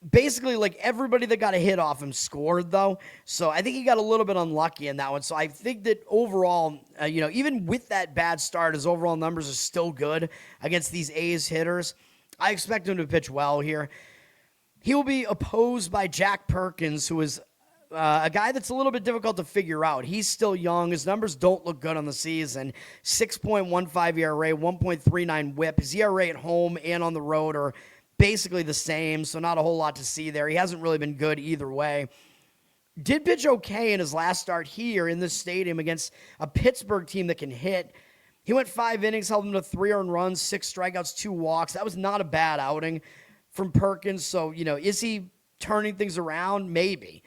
Basically, like, everybody that got a hit off him scored, though. So I think he got a little bit unlucky in that one. So I think that overall, even with that bad start, his overall numbers are still good against these A's hitters. I expect him to pitch well here. He will be opposed by Jack Perkins, who is a guy that's a little bit difficult to figure out. He's still young. His numbers don't look good on the season. 6.15 ERA, 1.39 whip. His ERA at home and on the road are basically the same, so not a whole lot to see there. He hasn't really been good either way. Did pitch okay in his last start here in this stadium against a Pittsburgh team that can hit. He went 5 innings, held him to 3 earned runs, 6 strikeouts, 2 walks. That was not a bad outing from Perkins. So, is he turning things around? Maybe.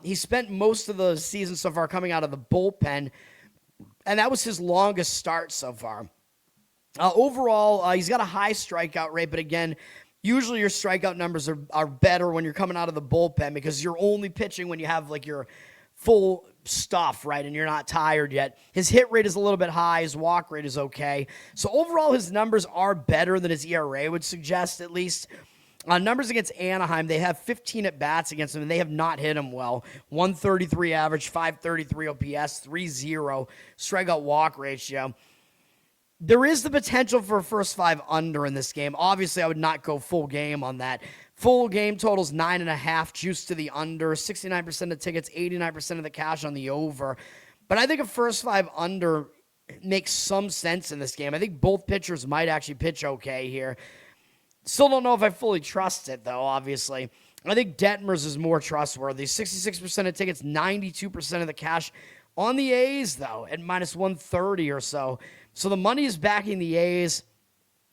He spent most of the season so far coming out of the bullpen, and that was his longest start so far. Overall, he's got a high strikeout rate, but again, usually your strikeout numbers are better when you're coming out of the bullpen because you're only pitching when you have, like, your full stuff, right, and you're not tired yet. His hit rate is a little bit high. His walk rate is okay. So overall, his numbers are better than his ERA would suggest, at least. Numbers against Anaheim, they have 15 at-bats against him, and they have not hit him well. 133 average, 533 OPS, 3.0 strikeout walk ratio. There is the potential for a first 5 under in this game. Obviously, I would not go full game on that. Full game totals 9.5, juice to the under, 69% of tickets, 89% of the cash on the over. But I think a first 5 under makes some sense in this game. I think both pitchers might actually pitch okay here. Still don't know if I fully trust it, though, obviously. I think Detmers is more trustworthy. 66% of tickets, 92% of the cash on the A's, though, at minus 130 or so. So the money is backing the A's.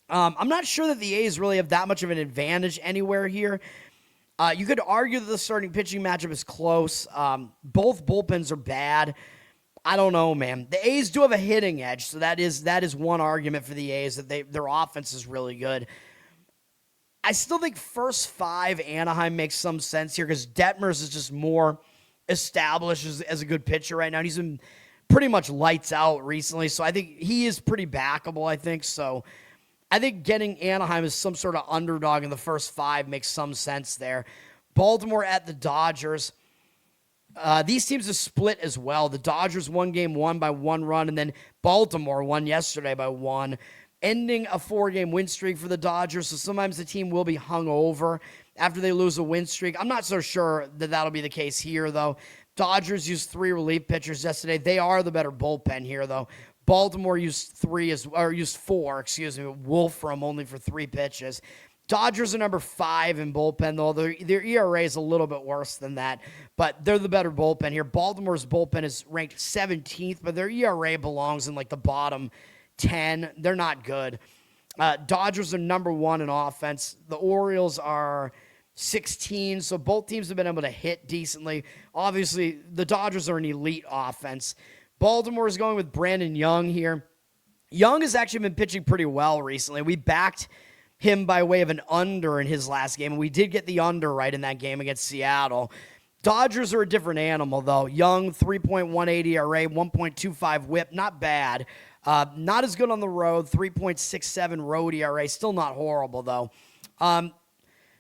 I'm not sure that the A's really have that much of an advantage anywhere here. You could argue that the starting pitching matchup is close. Both bullpens are bad. I don't know, man. The A's do have a hitting edge, so that is one argument for the A's, that their offense is really good. I still think first 5 Anaheim makes some sense here because Detmers is just more established as a good pitcher right now. And he's been pretty much lights out recently, so I think he is pretty backable, I think. So I think getting Anaheim as some sort of underdog in the first 5 makes some sense there. Baltimore at the Dodgers. These teams are split as well. The Dodgers won game 1 by 1 run, and then Baltimore won yesterday by 1, ending a 4-game win streak for the Dodgers. So sometimes the team will be hung over after they lose a win streak. I'm not so sure that that'll be the case here, though. Dodgers used 3 relief pitchers yesterday. They are the better bullpen here, though. Baltimore used 4, Wolfram only for 3 pitches. Dodgers are number 5 in bullpen, though. Their ERA is a little bit worse than that, but they're the better bullpen here. Baltimore's bullpen is ranked 17th, but their ERA belongs in like the bottom 10. They're not good. Dodgers are number 1 in offense. The Orioles are 16, so both teams have been able to hit decently. Obviously, the Dodgers are an elite offense. Baltimore is going with Brandon Young here. Young has actually been pitching pretty well recently. We backed him by way of an under in his last game, and we did get the under right in that game against Seattle. Dodgers are a different animal, though. Young, 3.18 ERA, 1.25 whip, not bad. Not as good on the road, 3.67 road ERA, still not horrible, though.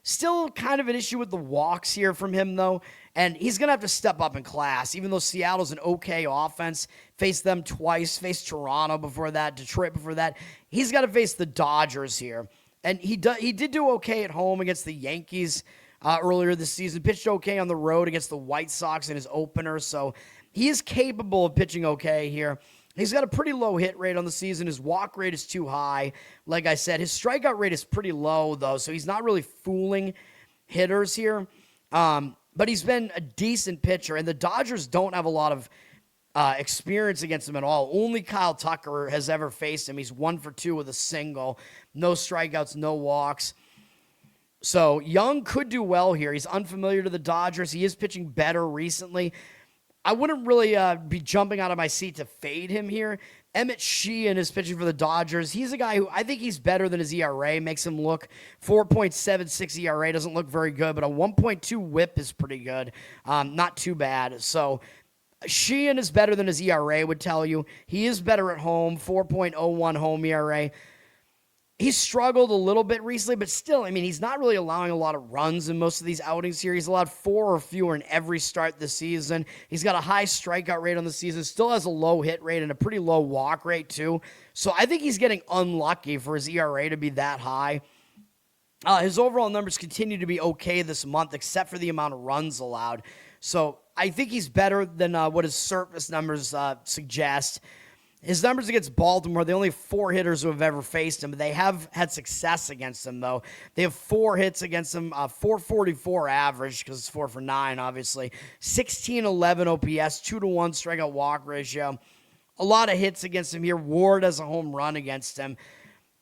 Still kind of an issue with the walks here from him, though, and he's going to have to step up in class, even though Seattle's an okay offense. Faced them twice, faced Toronto before that, Detroit before that. He's got to face the Dodgers here, and he did do okay at home against the Yankees earlier this season, pitched okay on the road against the White Sox in his opener, so he is capable of pitching okay here. He's got a pretty low hit rate on the season. His walk rate is too high. Like I said, his strikeout rate is pretty low, though, so he's not really fooling hitters here. But he's been a decent pitcher, and the Dodgers don't have a lot of experience against him at all. Only Kyle Tucker has ever faced him. He's 1 for 2 with a single. No strikeouts, no walks. So Young could do well here. He's unfamiliar to the Dodgers. He is pitching better recently. I wouldn't really be jumping out of my seat to fade him here. Emmett Sheehan is pitching for the Dodgers. He's a guy who I think he's better than his ERA. Makes him look 4.76 ERA. Doesn't look very good, but a 1.2 whip is pretty good. Not too bad. So Sheehan is better than his ERA would tell you. He is better at home, 4.01 home ERA. He's struggled a little bit recently, but still, I mean, he's not really allowing a lot of runs in most of these outings here. He's allowed 4 or fewer in every start this season. He's got a high strikeout rate on the season, still has a low hit rate and a pretty low walk rate too. So I think he's getting unlucky for his ERA to be that high. His overall numbers continue to be okay this month, except for the amount of runs allowed. So I think he's better than what his surface numbers suggest. His numbers against Baltimore, the only 4 hitters who have ever faced him. They have had success against him, though. They have 4 hits against him, 444 average, because it's 4 for 9, obviously. 16-11 OPS, 2-to-1 strikeout walk ratio. A lot of hits against him here. Ward has a home run against him.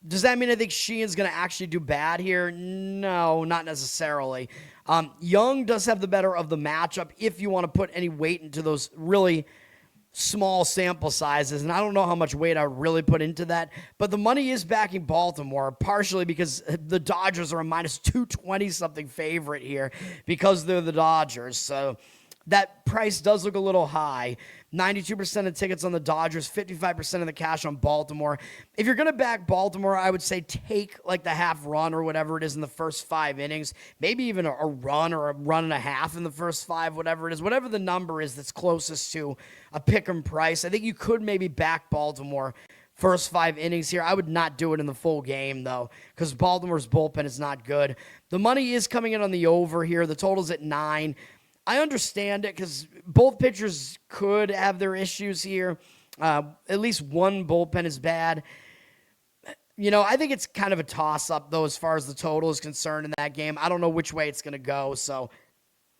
Does that mean I think Sheehan's going to actually do bad here? No, not necessarily. Young does have the better of the matchup if you want to put any weight into those really small sample sizes, and I don't know how much weight I would really put into that, but the money is backing Baltimore, partially because the Dodgers are a minus 220-something favorite here because they're the Dodgers, so that price does look a little high. 92% of tickets on the Dodgers, 55% of the cash on Baltimore. If you're going to back Baltimore, I would say take like the half run or whatever it is in the first 5 innings, maybe even a run or a run and a half in the first 5, whatever it is, whatever the number is that's closest to a pick'em price. I think you could maybe back Baltimore first 5 innings here. I would not do it in the full game, though, because Baltimore's bullpen is not good. The money is coming in on the over here. The total's at 9. I understand it because both pitchers could have their issues here. At least one bullpen is bad. You know, I think it's kind of a toss-up, though, as far as the total is concerned in that game. I don't know which way it's going to go, so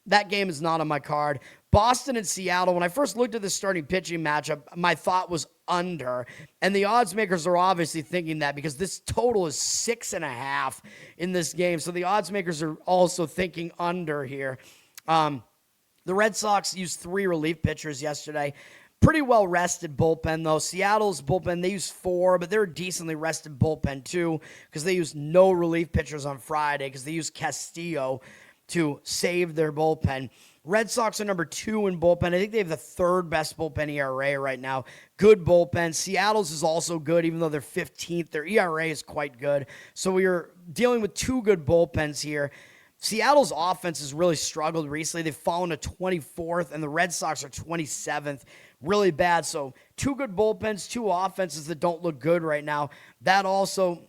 that game is not on my card. Boston and Seattle, when I first looked at the starting pitching matchup, my thought was under. And the odds makers are obviously thinking that because this total is 6.5 in this game. So the odds makers are also thinking under here. The Red Sox used 3 relief pitchers yesterday. Pretty well rested bullpen, though. Seattle's bullpen, they used 4, but they're a decently rested bullpen, too, because they used no relief pitchers on Friday because they used Castillo to save their bullpen. Red Sox are number 2 in bullpen. I think they have the 3rd best bullpen ERA right now. Good bullpen. Seattle's is also good, even though they're 15th. Their ERA is quite good. So we are dealing with 2 good bullpens here. Seattle's offense has really struggled recently. They've fallen to 24th, and the Red Sox are 27th. Really bad. So 2 good bullpens, 2 offenses that don't look good right now. That also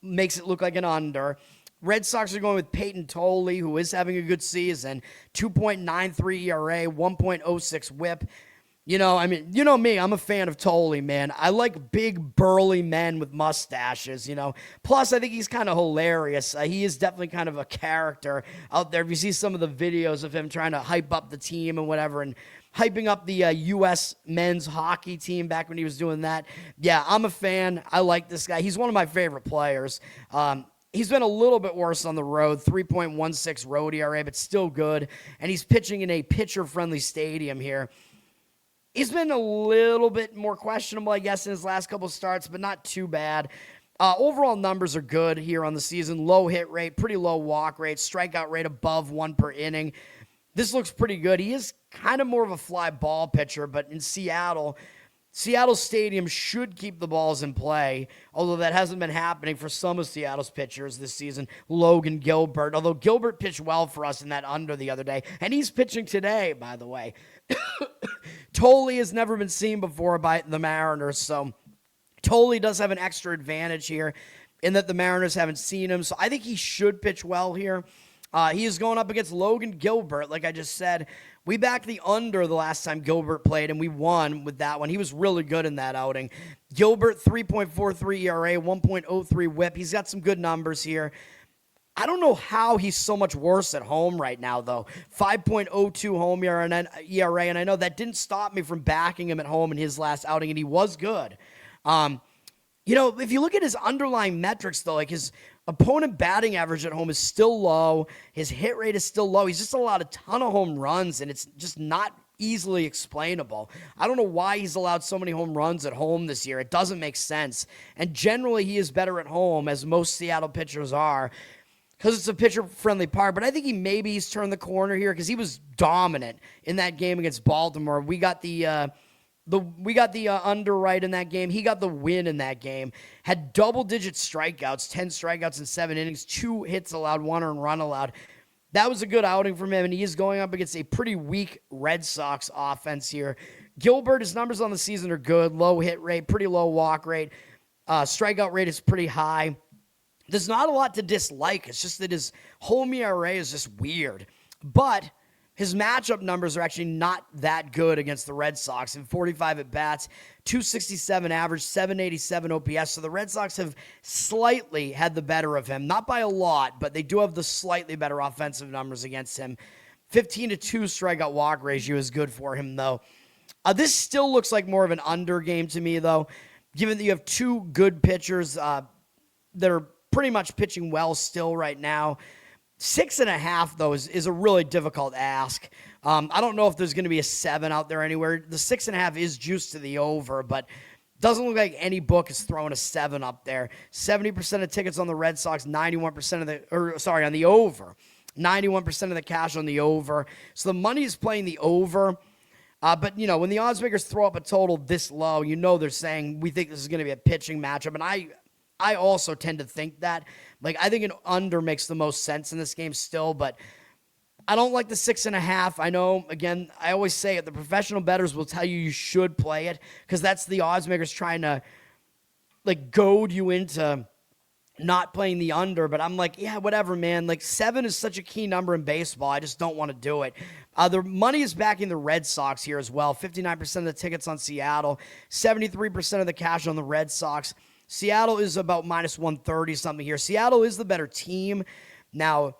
makes it look like an under. Red Sox are going with Peyton Tully, who is having a good season. 2.93 ERA, 1.06 whip. You know me, I'm a fan of Tully, man. I like big, burly men with mustaches, Plus, I think he's kind of hilarious. He is definitely kind of a character out there. If you see some of the videos of him trying to hype up the team and whatever, and hyping up the U.S. men's hockey team back when he was doing that. Yeah, I'm a fan. I like this guy. He's one of my favorite players. He's been a little bit worse on the road, 3.16 road ERA, but still good. And he's pitching in a pitcher-friendly stadium here. He's been a little bit more questionable, I guess, in his last couple starts, but not too bad. Overall numbers are good here on the season. Low hit rate, pretty low walk rate, strikeout rate above 1 per inning. This looks pretty good. He is kind of more of a fly ball pitcher, but in Seattle Stadium should keep the balls in play, although that hasn't been happening for some of Seattle's pitchers this season. Logan Gilbert, although Gilbert pitched well for us in that under the other day, and he's pitching today, by the way. Tully has never been seen before by the Mariners, so Tully does have an extra advantage here in that the Mariners haven't seen him, so I think he should pitch well here. He is going up against Logan Gilbert, like I just said. We backed the under the last time Gilbert played, and we won with that one. He was really good in that outing. Gilbert, 3.43 ERA, 1.03 whip. He's got some good numbers here. I don't know how he's so much worse at home right now, though. 5.02 home ERA, and I know that didn't stop me from backing him at home in his last outing, and he was good. If you look at his underlying metrics, though, like his opponent batting average at home is still low. His hit rate is still low. He's just allowed a ton of home runs, and it's just not easily explainable. I don't know why he's allowed so many home runs at home this year. It doesn't make sense. And generally, he is better at home, as most Seattle pitchers are, because it's a pitcher-friendly park. But I think he's turned the corner here because he was dominant in that game against Baltimore. We got the under right in that game. He got the win in that game. Had double-digit strikeouts, 10 strikeouts in 7 innings, 2 hits allowed, 1 earned run allowed. That was a good outing from him, and he is going up against a pretty weak Red Sox offense here. Gilbert, his numbers on the season are good. Low hit rate, pretty low walk rate. Strikeout rate is pretty high. There's not a lot to dislike. It's just that his home ERA is just weird. But his matchup numbers are actually not that good against the Red Sox. In 45 at-bats, 267 average, 787 OPS. So the Red Sox have slightly had the better of him. Not by a lot, but they do have the slightly better offensive numbers against him. 15-2 strikeout walk ratio is good for him, though. This still looks like more of an under game to me, though, given that you have 2 good pitchers that are pretty much pitching well still right now. 6.5, though, is a really difficult ask. I don't know if there's going to be a 7 out there anywhere. The 6.5 is juiced to the over, but doesn't look like any book is throwing a 7 up there. 70% of tickets on the Red Sox, on the over. 91% of the cash on the over. So the money is playing the over. But, when the odds makers throw up a total this low, they're saying, we think this is going to be a pitching matchup. And I also tend to think that. Like, I think an under makes the most sense in this game still, but I don't like the 6.5. I know, again, I always say it, the professional bettors will tell you should play it because that's the odds makers trying to, goad you into not playing the under, but I'm like, yeah, whatever, man. 7 is such a key number in baseball. I just don't want to do it. The money is backing the Red Sox here as well. 59% of the tickets on Seattle, 73% of the cash on the Red Sox. Seattle is about minus 130 something here. Seattle is the better team. Now,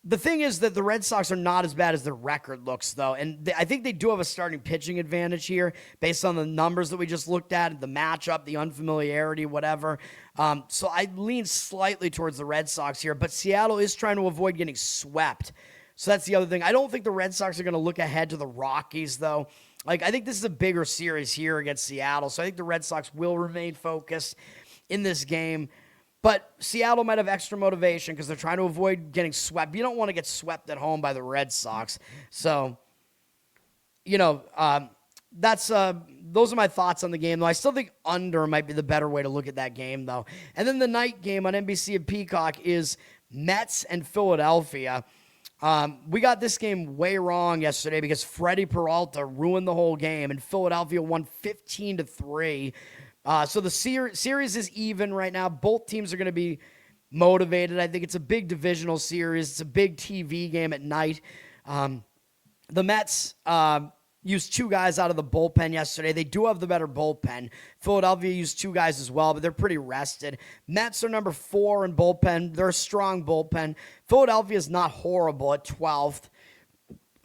The thing is that the Red Sox are not as bad as their record looks, though. And I think they do have a starting pitching advantage here based on the numbers that we just looked at, the matchup, the unfamiliarity, whatever. So I lean slightly towards the Red Sox here, but Seattle is trying to avoid getting swept. So that's the other thing. I don't think the Red Sox are going to look ahead to the Rockies, though. I think this is a bigger series here against Seattle. So I think the Red Sox will remain focused in this game. But Seattle might have extra motivation because they're trying to avoid getting swept. You don't want to get swept at home by the Red Sox. So, those are my thoughts on the game, though. I still think under might be the better way to look at that game, though. And then the night game on NBC and Peacock is Mets and Philadelphia. We got this game way wrong yesterday because Freddy Peralta ruined the whole game, and Philadelphia won 15-3. So the series is even right now. Both teams are going to be motivated. I think it's a big divisional series. It's a big TV game at night. The Mets used 2 guys out of the bullpen yesterday. They do have the better bullpen. Philadelphia used 2 guys as well, but they're pretty rested. Mets are number 4 in bullpen. They're a strong bullpen. Philadelphia is not horrible at 12th,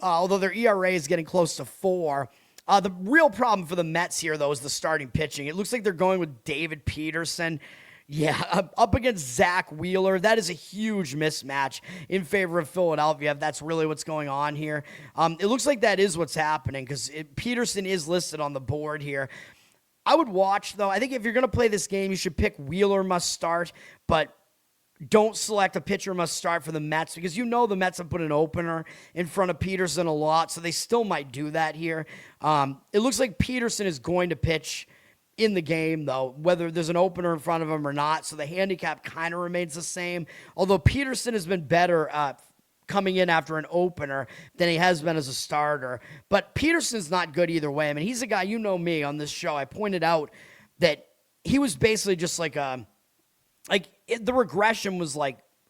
although their ERA is getting close to 4. The real problem for the Mets here, though, is the starting pitching. It looks like they're going with David Peterson. Yeah, up against Zach Wheeler. That is a huge mismatch in favor of Philadelphia, if that's really what's going on here. It looks like that is what's happening because Peterson is listed on the board here. I would watch, though. I think if you're going to play this game, you should pick Wheeler must start, but don't select a pitcher must start for the Mets because the Mets have put an opener in front of Peterson a lot, so they still might do that here. It looks like Peterson is going to pitch in the game, though, whether there's an opener in front of him or not, so the handicap kind of remains the same, although Peterson has been better coming in after an opener than he has been as a starter. But Peterson's not good either way. I mean, he's a guy, me on this show, I pointed out that he was basically just the regression was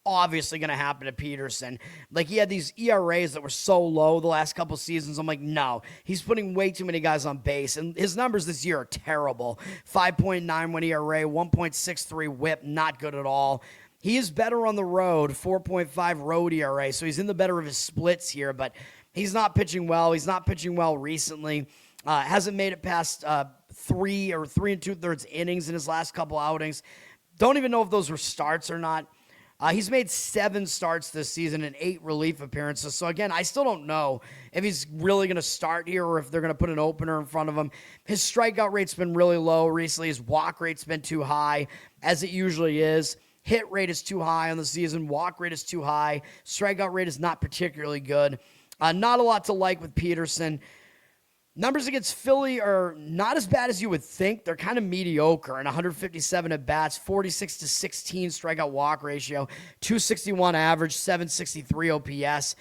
obviously going to happen to Peterson. He had these ERAs that were so low the last couple seasons. I'm like, no, he's putting way too many guys on base. And his numbers this year are terrible. 5.91 ERA, 1.63 whip, not good at all. He is better on the road, 4.5 road ERA. So he's in the better of his splits here, but he's not pitching well. He's not pitching well recently. Hasn't made it past 3 2/3 innings in his last couple outings. Don't even know if those were starts or not. He's made 7 starts this season and 8 relief appearances. So, again, I still don't know if he's really going to start here or if they're going to put an opener in front of him. His strikeout rate's been really low recently. His walk rate's been too high, as it usually is. Hit rate is too high on the season. Walk rate is too high. Strikeout rate is not particularly good. Not a lot to like with Peterson. Numbers against Philly are not as bad as you would think. They're kind of mediocre. And 157 at-bats, 46-16 strikeout walk ratio, 261 average, 763 OPS.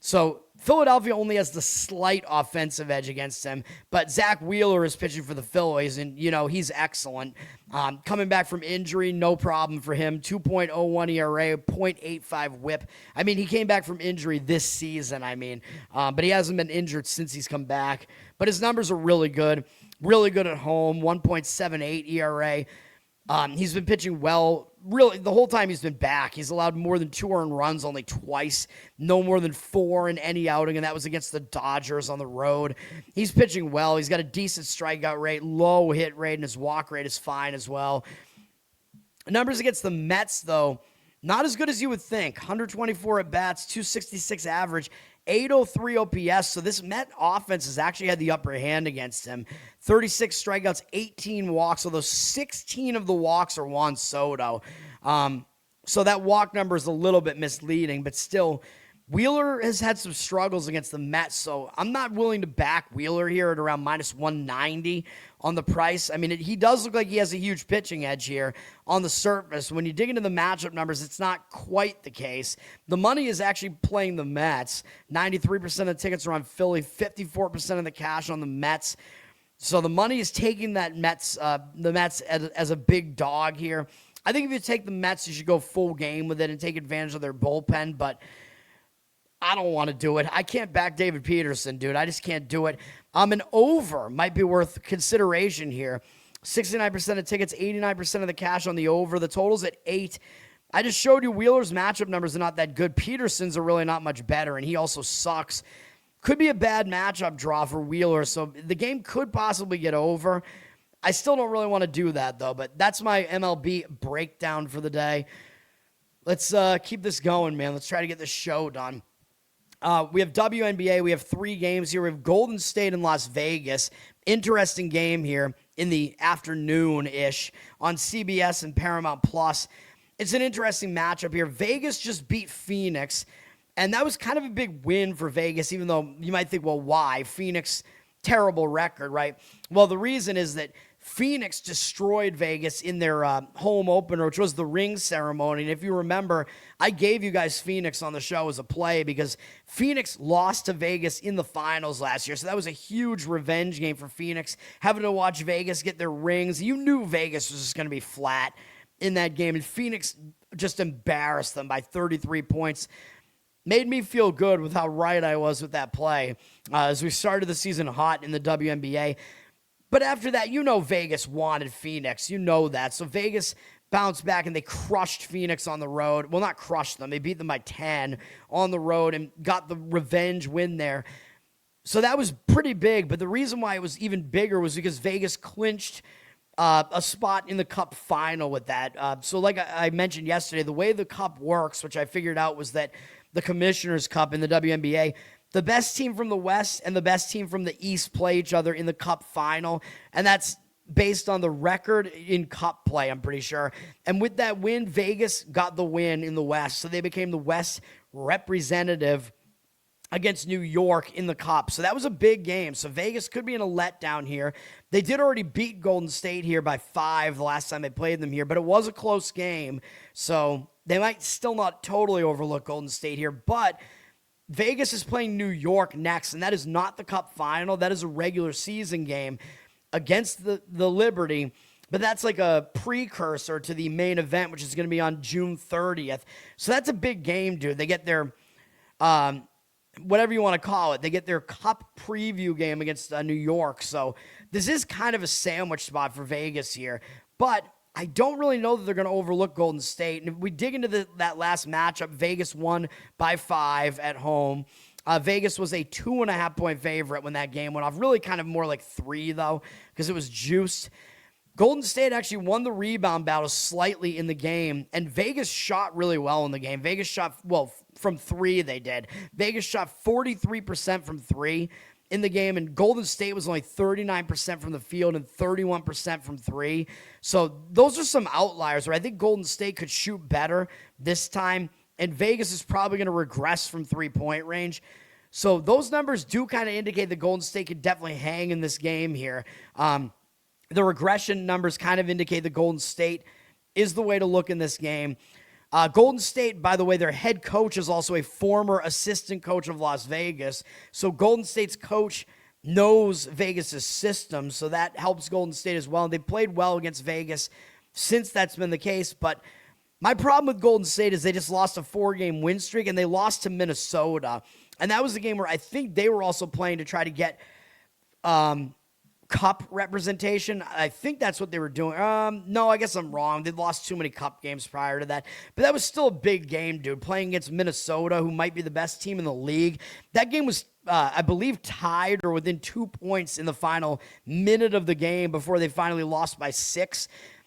So Philadelphia only has the slight offensive edge against him. But Zach Wheeler is pitching for the Phillies, and, he's excellent. Coming back from injury, no problem for him. 2.01 ERA, 0.85 whip. I mean, he came back from injury this season, but he hasn't been injured since he's come back. But his numbers are really good at home, 1.78 ERA. He's been pitching well, really, the whole time he's been back. He's allowed more than 2 earned runs only twice, no more than 4 in any outing, and that was against the Dodgers on the road. He's pitching well. He's got a decent strikeout rate, low hit rate, and his walk rate is fine as well. Numbers against the Mets, though, not as good as you would think. 124 at-bats, 266 average, 803 OPS, so this Met offense has actually had the upper hand against him. 36 strikeouts, 18 walks, although 16 of the walks are Juan Soto. So that walk number is a little bit misleading, but still, Wheeler has had some struggles against the Mets, so I'm not willing to back Wheeler here at around minus 190 on the price. I mean, he does look like he has a huge pitching edge here on the surface. When you dig into the matchup numbers, it's not quite the case. The money is actually playing the Mets. 93% of the tickets are on Philly, 54% of the cash on the Mets. So the money is taking the Mets as a big dog here. I think if you take the Mets, you should go full game with it and take advantage of their bullpen, but I don't want to do it. I can't back David Peterson, dude. I just can't do it. An over might be worth consideration here. 69% of tickets, 89% of the cash on the over. The total's at 8. I just showed you Wheeler's matchup numbers are not that good. Peterson's are really not much better, and he also sucks. Could be a bad matchup draw for Wheeler, so the game could possibly get over. I still don't really want to do that, though, but that's my MLB breakdown for the day. Let's keep this going, man. Let's try to get this show done. We have WNBA. We have 3 games here. We have Golden State and Las Vegas. Interesting game here in the afternoon-ish on CBS and Paramount+. It's an interesting matchup here. Vegas just beat Phoenix, and that was kind of a big win for Vegas, even though you might think, well, why? Phoenix, terrible record, right? Well, the reason is that Phoenix destroyed Vegas in their home opener, which was the ring ceremony. And if you remember, I gave you guys Phoenix on the show as a play because Phoenix lost to Vegas in the finals last year. So that was a huge revenge game for Phoenix, having to watch Vegas get their rings. You knew Vegas was just going to be flat in that game, and Phoenix just embarrassed them by 33 points. Made me feel good with how right I was with that play as we started the season hot in the WNBA. But after that, you know Vegas wanted Phoenix. You know that. So Vegas bounced back and they crushed Phoenix on the road. Well, not crushed them. They beat them by 10 on the road and got the revenge win there. So that was pretty big. But the reason why it was even bigger was because Vegas clinched a spot in the Cup final with that. So like I mentioned yesterday, the way the Cup works, which I figured out, was that the Commissioner's Cup in the WNBA, the best team from the West and the best team from the East play each other in the Cup final, and that's based on the record in Cup play, I'm pretty sure. And with that win, Vegas got the win in the West, so they became the West representative against New York in the Cup. So that was a big game. So Vegas could be in a letdown here. They did already beat Golden State here by 5 the last time they played them here, but it was a close game, so they might still not totally overlook Golden State here, but Vegas is playing New York next, and that is not the Cup final. That is a regular season game against the Liberty, but that's like a precursor to the main event, which is going to be on June 30th. So that's a big game, dude. They get their, whatever you want to call it, they get their Cup preview game against New York. So this is kind of a sandwich spot for Vegas here, but I don't really know that they're going to overlook Golden State. And if we dig into that last matchup, Vegas won by 5 at home. Vegas was a 2.5-point favorite when that game went off. Really kind of more like 3, though, because it was juiced. Golden State actually won the rebound battle slightly in the game, and Vegas shot really well in the game. Vegas shot, well, from 3 they did. Vegas shot 43% from 3 in the game, and Golden State was only 39% from the field and 31% from 3. So those are some outliers where I think Golden State could shoot better this time, and Vegas is probably going to regress from 3-point range. So those numbers do kind of indicate that Golden State could definitely hang in this game here. The regression numbers kind of indicate that Golden State is the way to look in this game. Golden State, by the way, their head coach is also a former assistant coach of Las Vegas. So Golden State's coach knows Vegas' system, so that helps Golden State as well. And they played well against Vegas since that's been the case. But my problem with Golden State is they just lost a 4-game win streak, and they lost to Minnesota. And that was the game where I think they were also playing to try to get Cup representation. I think that's what they were doing. No, I guess I'm wrong. They'd lost too many Cup games prior to that. But that was still a big game, dude. Playing against Minnesota, who might be the best team in the league. That game was, I believe, tied or within 2 points in the final minute of the game before they finally lost by 6.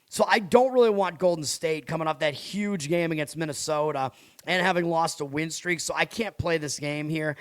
So I don't really want Golden State coming off that huge game against Minnesota and having lost a win streak. So I can't play this game here.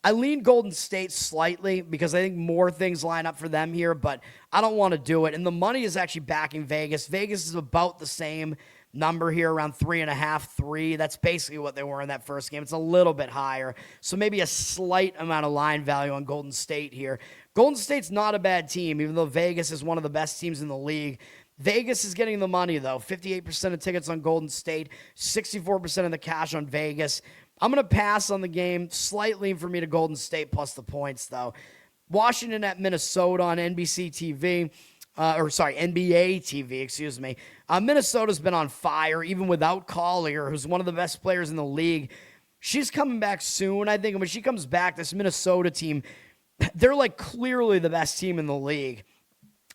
I lean Golden State slightly because I think more things line up for them here, but I don't want to do it. And the money is actually backing Vegas. Vegas is about the same number here, around 3.5, 3. That's basically what they were in that first game. It's a little bit higher. So maybe a slight amount of line value on Golden State here. Golden State's not a bad team, even though Vegas is one of the best teams in the league. Vegas is getting the money, though. 58% of tickets on Golden State, 64% of the cash on Vegas. I'm going to pass on the game, slightly for me to Golden State plus the points, though. Washington at Minnesota on NBC TV, NBA TV, excuse me. Minnesota's been on fire, even without Collier, who's one of the best players in the league. She's coming back soon, I think. And when she comes back, this Minnesota team, they're like clearly the best team in the league.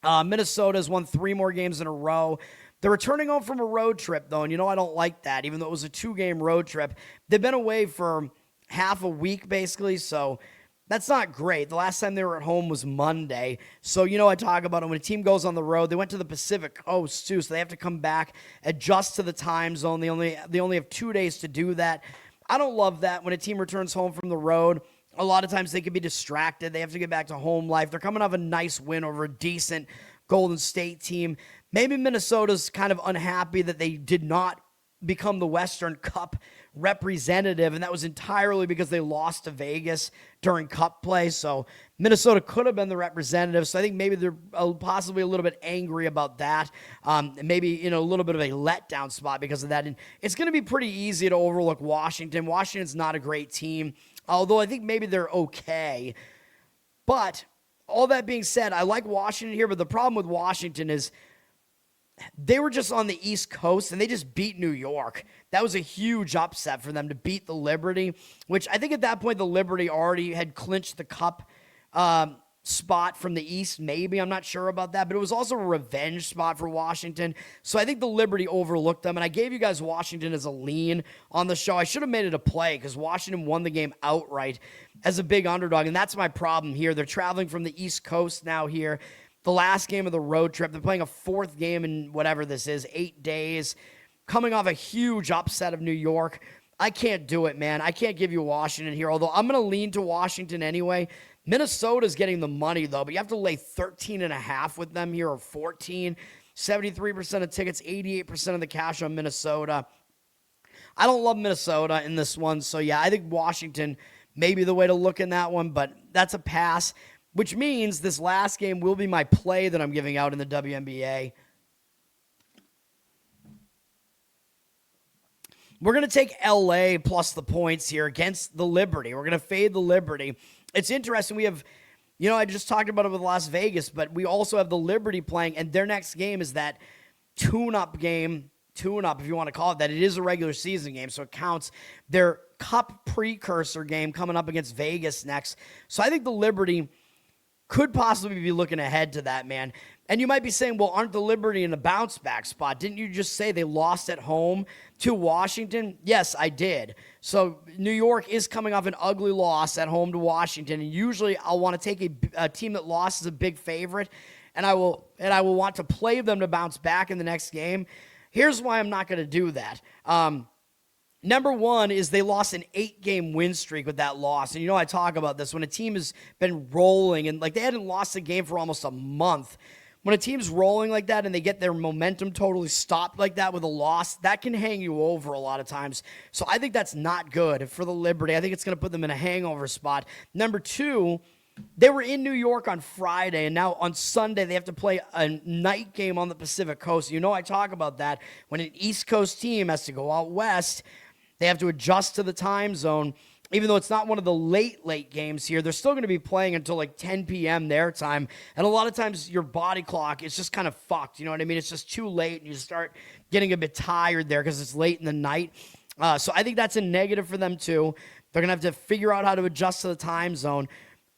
Minnesota has won 3 more games in a row. They're returning home from a road trip, though, and I don't like that, even though it was a 2-game road trip. They've been away for half a week, basically, so that's not great. The last time they were at home was Monday. So, I talk about it. When a team goes on the road, they went to the Pacific Coast, too, so they have to come back, adjust to the time zone. They only have 2 days to do that. I don't love that when a team returns home from the road. A lot of times they can be distracted. They have to get back to home life. They're coming off a nice win over a decent Golden State team. Maybe Minnesota's kind of unhappy that they did not become the Western Cup representative, and that was entirely because they lost to Vegas during Cup play. So Minnesota could have been the representative. So I think maybe they're possibly a little bit angry about that. Maybe a little bit of a letdown spot because of that. And it's going to be pretty easy to overlook Washington. Washington's not a great team, although I think maybe they're okay. But all that being said, I like Washington here, but the problem with Washington is they were just on the East Coast, and they just beat New York. That was a huge upset for them to beat the Liberty, which I think at that point the Liberty already had clinched the Cup spot from the East, maybe. I'm not sure about that, but it was also a revenge spot for Washington. So I think the Liberty overlooked them, and I gave you guys Washington as a lean on the show. I should have made it a play because Washington won the game outright as a big underdog, and that's my problem here. They're traveling from the East Coast now here. The last game of the road trip. They're playing a 4th game in whatever this is, 8 days, coming off a huge upset of New York. I can't do it, man. I can't give you Washington here, although I'm going to lean to Washington anyway. Minnesota's getting the money, though, but you have to lay 13.5 with them here, or 14. 73% of tickets, 88% of the cash on Minnesota. I don't love Minnesota in this one, so yeah, I think Washington may be the way to look in that one, but that's a pass, which means this last game will be my play that I'm giving out in the WNBA. We're going to take LA plus the points here against the Liberty. We're going to fade the Liberty. It's interesting. We have, I just talked about it with Las Vegas, but we also have the Liberty playing, and their next game is that tune-up game, if you want to call it that. It is a regular season game, so it counts. Their Cup precursor game coming up against Vegas next. So I think the Liberty could possibly be looking ahead to that, man. And you might be saying, well, aren't the Liberty in a bounce-back spot? Didn't you just say they lost at home to Washington? Yes, I did. So New York is coming off an ugly loss at home to Washington, and usually I'll want to take a team that lost as a big favorite, and I will want to play them to bounce back in the next game. Here's why I'm not going to do that. Number one is they lost an 8-game win streak with that loss. And I talk about this. When a team has been rolling and they hadn't lost a game for almost a month. When a team's rolling like that and they get their momentum totally stopped like that with a loss, that can hang you over a lot of times. So I think that's not good for the Liberty. I think it's going to put them in a hangover spot. Number two, they were in New York on Friday, and now on Sunday they have to play a night game on the Pacific Coast. I talk about that. When an East Coast team has to go out west, they have to adjust to the time zone. Even though it's not one of the late games here, they're still going to be playing until 10 p.m. their time. And a lot of times your body clock is just kind of fucked. You know what I mean? It's just too late, and you start getting a bit tired there because it's late in the night. So I think that's a negative for them too. They're going to have to figure out how to adjust to the time zone.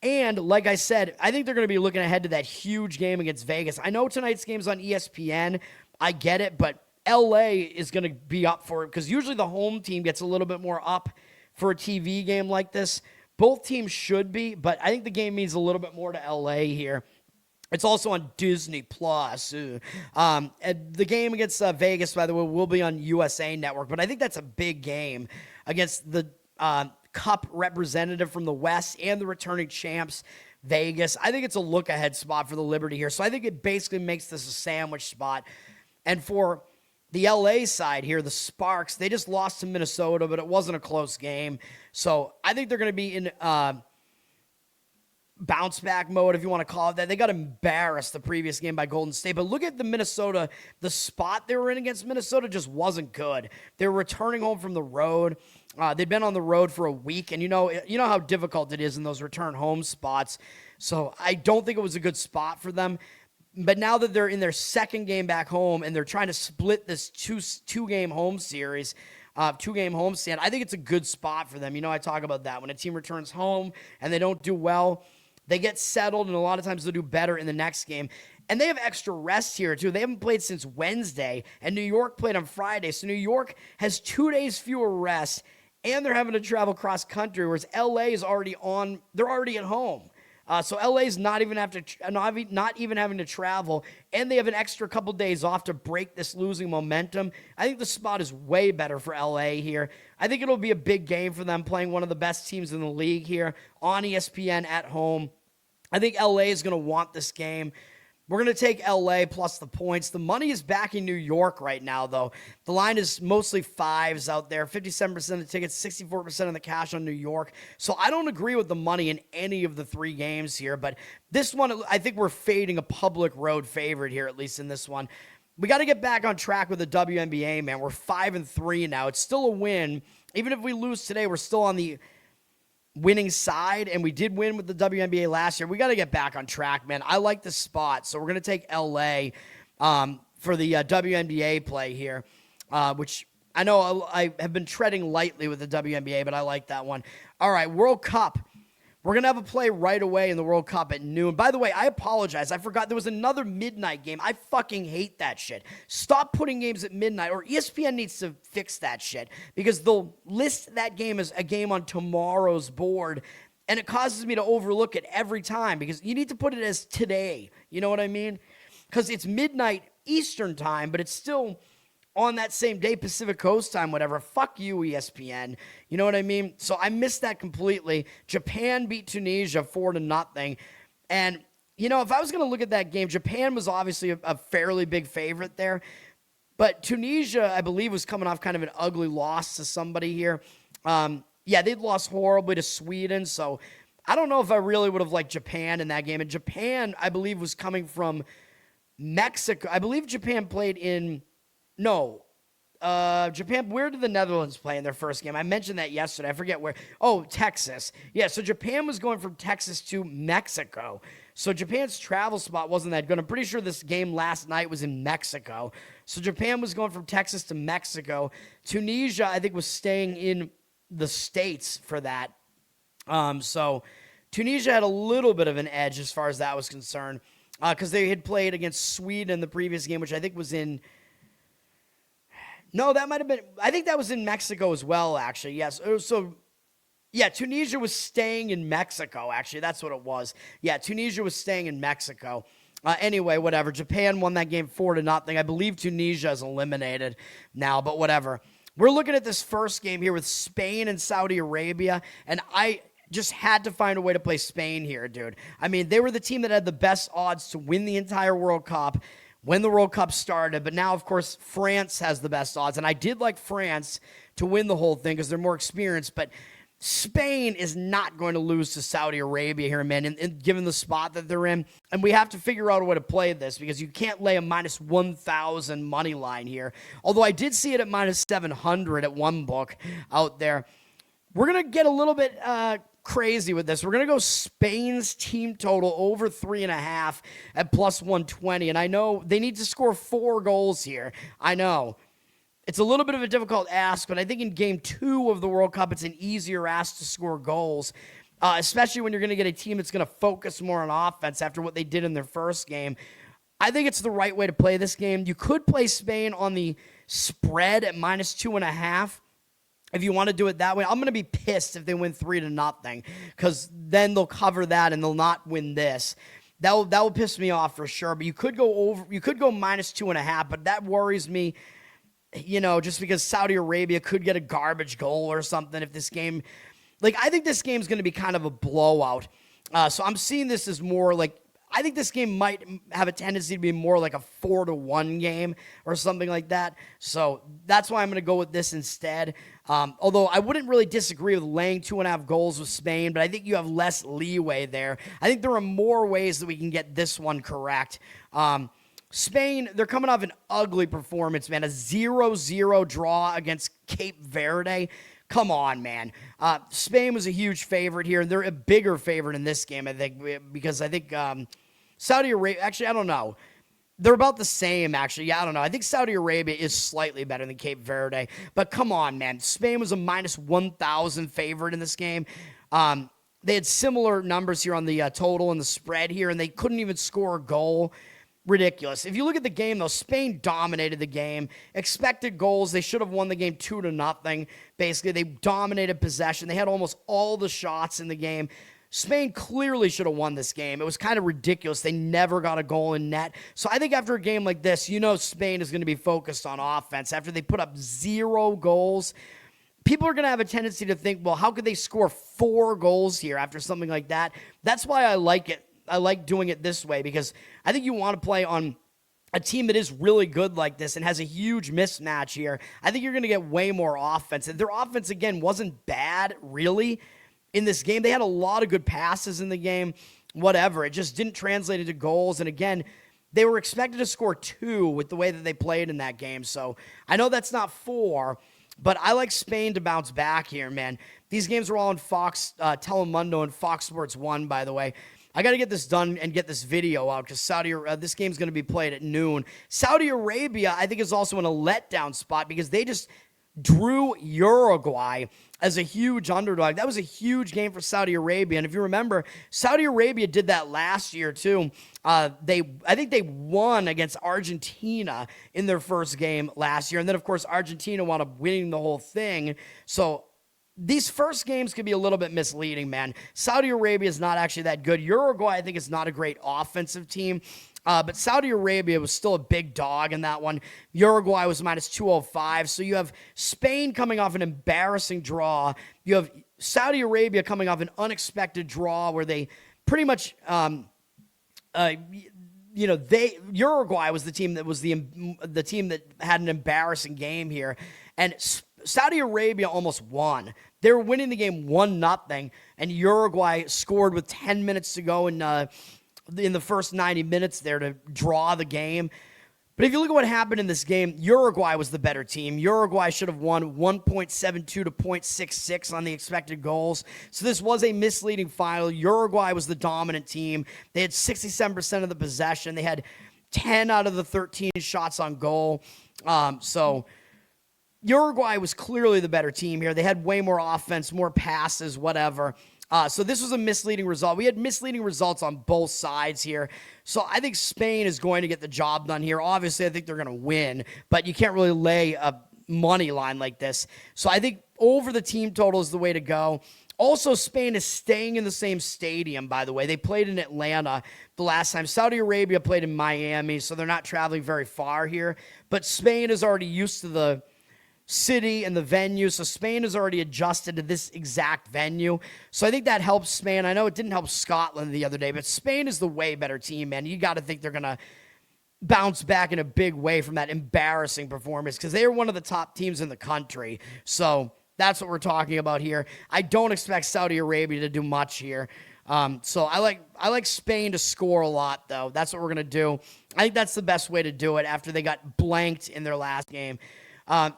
And like I said, I think they're going to be looking ahead to that huge game against Vegas. I know tonight's game's on ESPN. I get it, but LA is going to be up for it because usually the home team gets a little bit more up for a TV game like this. Both teams should be, but I think the game means a little bit more to LA here. It's also on Disney Plus. The game against Vegas, by the way, will be on USA Network, but I think that's a big game against the Cup representative from the West and the returning champs, Vegas. I think it's a look-ahead spot for the Liberty here, so I think it basically makes this a sandwich spot. And for the LA side here, the Sparks, they just lost to Minnesota, but it wasn't a close game. So I think they're going to be in bounce-back mode, if you want to call it that. They got embarrassed the previous game by Golden State. But look at the spot they were in against Minnesota just wasn't good. They were returning home from the road. They'd been on the road for a week, and you know how difficult it is in those return home spots. So I don't think it was a good spot for them. But now that they're in their second game back home and they're trying to split this two-game home series, two-game homestand, I think it's a good spot for them. I talk about that. When a team returns home and they don't do well, they get settled, and a lot of times they'll do better in the next game. And they have extra rest here, too. They haven't played since Wednesday, and New York played on Friday. So New York has 2 days fewer rest, and they're having to travel cross-country, whereas LA is already they're already at home. So LA's not even having to travel, and they have an extra couple days off to break this losing momentum. I think the spot is way better for LA here. I think it'll be a big game for them, playing one of the best teams in the league here on ESPN at home. I think LA is going to want this game. We're going to take LA plus the points. The money is back in New York right now, though. The line is mostly 5s out there. 57% of the tickets, 64% of the cash on New York. So I don't agree with the money in any of the 3 games here. But this one, I think we're fading a public road favorite here, at least in this one. We got to get back on track with the WNBA, man. We're 5-3 now. It's still a win. Even if we lose today, we're still on the winning side, and we did win with the WNBA last year. We got to get back on track, man. I like the spot, so we're going to take LA for the WNBA play here, which I know I have been treading lightly with the WNBA, but I like that one. All right, World Cup. We're going to have a play right away in the World Cup at noon. By the way, I apologize. I forgot there was another midnight game. I fucking hate that shit. Stop putting games at midnight, or ESPN needs to fix that shit, because they'll list that game as a game on tomorrow's board, and it causes me to overlook it every time, because you need to put it as today. You know what I mean? Because it's midnight Eastern time, but it's still on that same day, Pacific Coast time, whatever. Fuck you, ESPN. You know what I mean? So I missed that completely. Japan beat Tunisia 4-0. And, you know, if I was going to look at that game, Japan was obviously a fairly big favorite there. But Tunisia, I believe, was coming off kind of an ugly loss to somebody here. Yeah, they'd lost horribly to Sweden. So I don't know if I really would have liked Japan in that game. And Japan, I believe, was coming from Mexico. I believe Japan played in... No, Japan, where did the Netherlands play in their first game? I mentioned that yesterday. I forget where. Oh, Texas. Yeah, so Japan was going from Texas to Mexico. So Japan's travel spot wasn't that good. I'm pretty sure this game last night was in Mexico. So Japan was going from Texas to Mexico. Tunisia, I think, was staying in the States for that. So Tunisia had a little bit of an edge as far as that was concerned, because they had played against Sweden in the previous game, which I think was in... No, that might have been... I think that was in Mexico as well, actually. Yes. So, yeah, Tunisia was staying in Mexico, actually. That's what it was. Yeah, Tunisia was staying in Mexico. Anyway, whatever. Japan won that game 4-0. I believe Tunisia is eliminated now, but whatever. We're looking at this first game here with Spain and Saudi Arabia, and I just had to find a way to play Spain here, dude. I mean, they were the team that had the best odds to win the entire World Cup when the World Cup started, but now, of course, France has the best odds, and I did like France to win the whole thing because they're more experienced, but Spain is not going to lose to Saudi Arabia here, man, and given the spot that they're in, and we have to figure out a way to play this because you can't lay a minus 1,000 money line here, although I did see it at minus 700 at one book out there. We're going to get a little bit crazy with this. We're going to go Spain's team total over 3.5 at plus 120. And I know they need to score 4 goals here. I know. It's a little bit of a difficult ask, but I think in game 2 of the World Cup, it's an easier ask to score goals, especially when you're going to get a team that's going to focus more on offense after what they did in their first game. I think it's the right way to play this game. You could play Spain on the spread at minus 2.5. If you want to do it that way. I'm going to be pissed if they win 3-0 because then they'll cover that and they'll not win this. That will piss me off for sure. But you could go over. You could go minus 2.5, but that worries me. You know, just because Saudi Arabia could get a garbage goal or something if this game. Like, I think this game's going to be kind of a blowout. So I'm seeing this as more like. I think this game might have a tendency to be more like a 4-1 game or something like that. So that's why I'm going to go with this instead. Although I wouldn't really disagree with laying 2.5 goals with Spain, but I think you have less leeway there. I think there are more ways that we can get this one correct. Spain, they're coming off an ugly performance, man. A 0-0 draw against Cape Verde. Come on, man. Spain was a huge favorite here, and they're a bigger favorite in this game, I think, because I think Saudi Arabia, actually, I don't know. They're about the same, actually. Yeah, I don't know. I think Saudi Arabia is slightly better than Cape Verde, but come on, man. Spain was a minus 1,000 favorite in this game. They had similar numbers here on the total and the spread here, and they couldn't even score a goal. ridiculous. If you look at the game, though, Spain dominated the game. Expected goals, they should have won the game 2-0. Basically, they dominated possession. They had almost all the shots in the game. Spain clearly should have won this game. It was kind of ridiculous. They never got a goal in net. So I think after a game like this, you know Spain is going to be focused on offense. After they put up 0 goals, people are going to have a tendency to think, well, how could they score 4 goals here after something like that? That's why I like it. I like doing it this way because I think you want to play on a team that is really good like this and has a huge mismatch here. I think you're going to get way more offense. And their offense, again, wasn't bad, really, in this game. They had a lot of good passes in the game, whatever. It just didn't translate into goals. And, again, they were expected to score 2 with the way that they played in that game. So I know that's not 4, but I like Spain to bounce back here, man. These games were all on Fox, Telemundo, and Fox Sports 1, by the way. I got to get this done and get this video out because this game's going to be played at noon. Saudi Arabia, I think, is also in a letdown spot because they just drew Uruguay as a huge underdog. That was a huge game for Saudi Arabia. And if you remember, Saudi Arabia did that last year too. I think they won against Argentina in their first game last year. And then, of course, Argentina wound up winning the whole thing. So these first games can be a little bit misleading, man. Saudi Arabia is not actually that good. Uruguay, I think, is not a great offensive team. But Saudi Arabia was still a big dog in that one. Uruguay was minus 205. So you have Spain coming off an embarrassing draw. You have Saudi Arabia coming off an unexpected draw where they pretty much, Uruguay was the team that was the team that had an embarrassing game here. And Saudi Arabia almost won. They were winning the game 1-0, and Uruguay scored with 10 minutes to go in the first 90 minutes there to draw the game. But if you look at what happened in this game, Uruguay was the better team. Uruguay should have won 1.72 to 0.66 on the expected goals. So this was a misleading final. Uruguay was the dominant team. They had 67% of the possession. They had 10 out of the 13 shots on goal. So Uruguay was clearly the better team here. They had way more offense, more passes, whatever. So this was a misleading result. We had misleading results on both sides here. So I think Spain is going to get the job done here. Obviously, I think they're going to win, but you can't really lay a money line like this. So I think over the team total is the way to go. Also, Spain is staying in the same stadium, by the way. They played in Atlanta the last time. Saudi Arabia played in Miami, so they're not traveling very far here. But Spain is already used to the city and the venue, so Spain has already adjusted to this exact venue. So I think that helps Spain. I know it didn't help Scotland the other day, but Spain is the way better team, man. You got to think they're going to bounce back in a big way from that embarrassing performance because they are one of the top teams in the country. So that's what we're talking about here. I don't expect Saudi Arabia to do much here. So I like Spain to score a lot, though. That's what we're going to do. I think that's the best way to do it after they got blanked in their last game.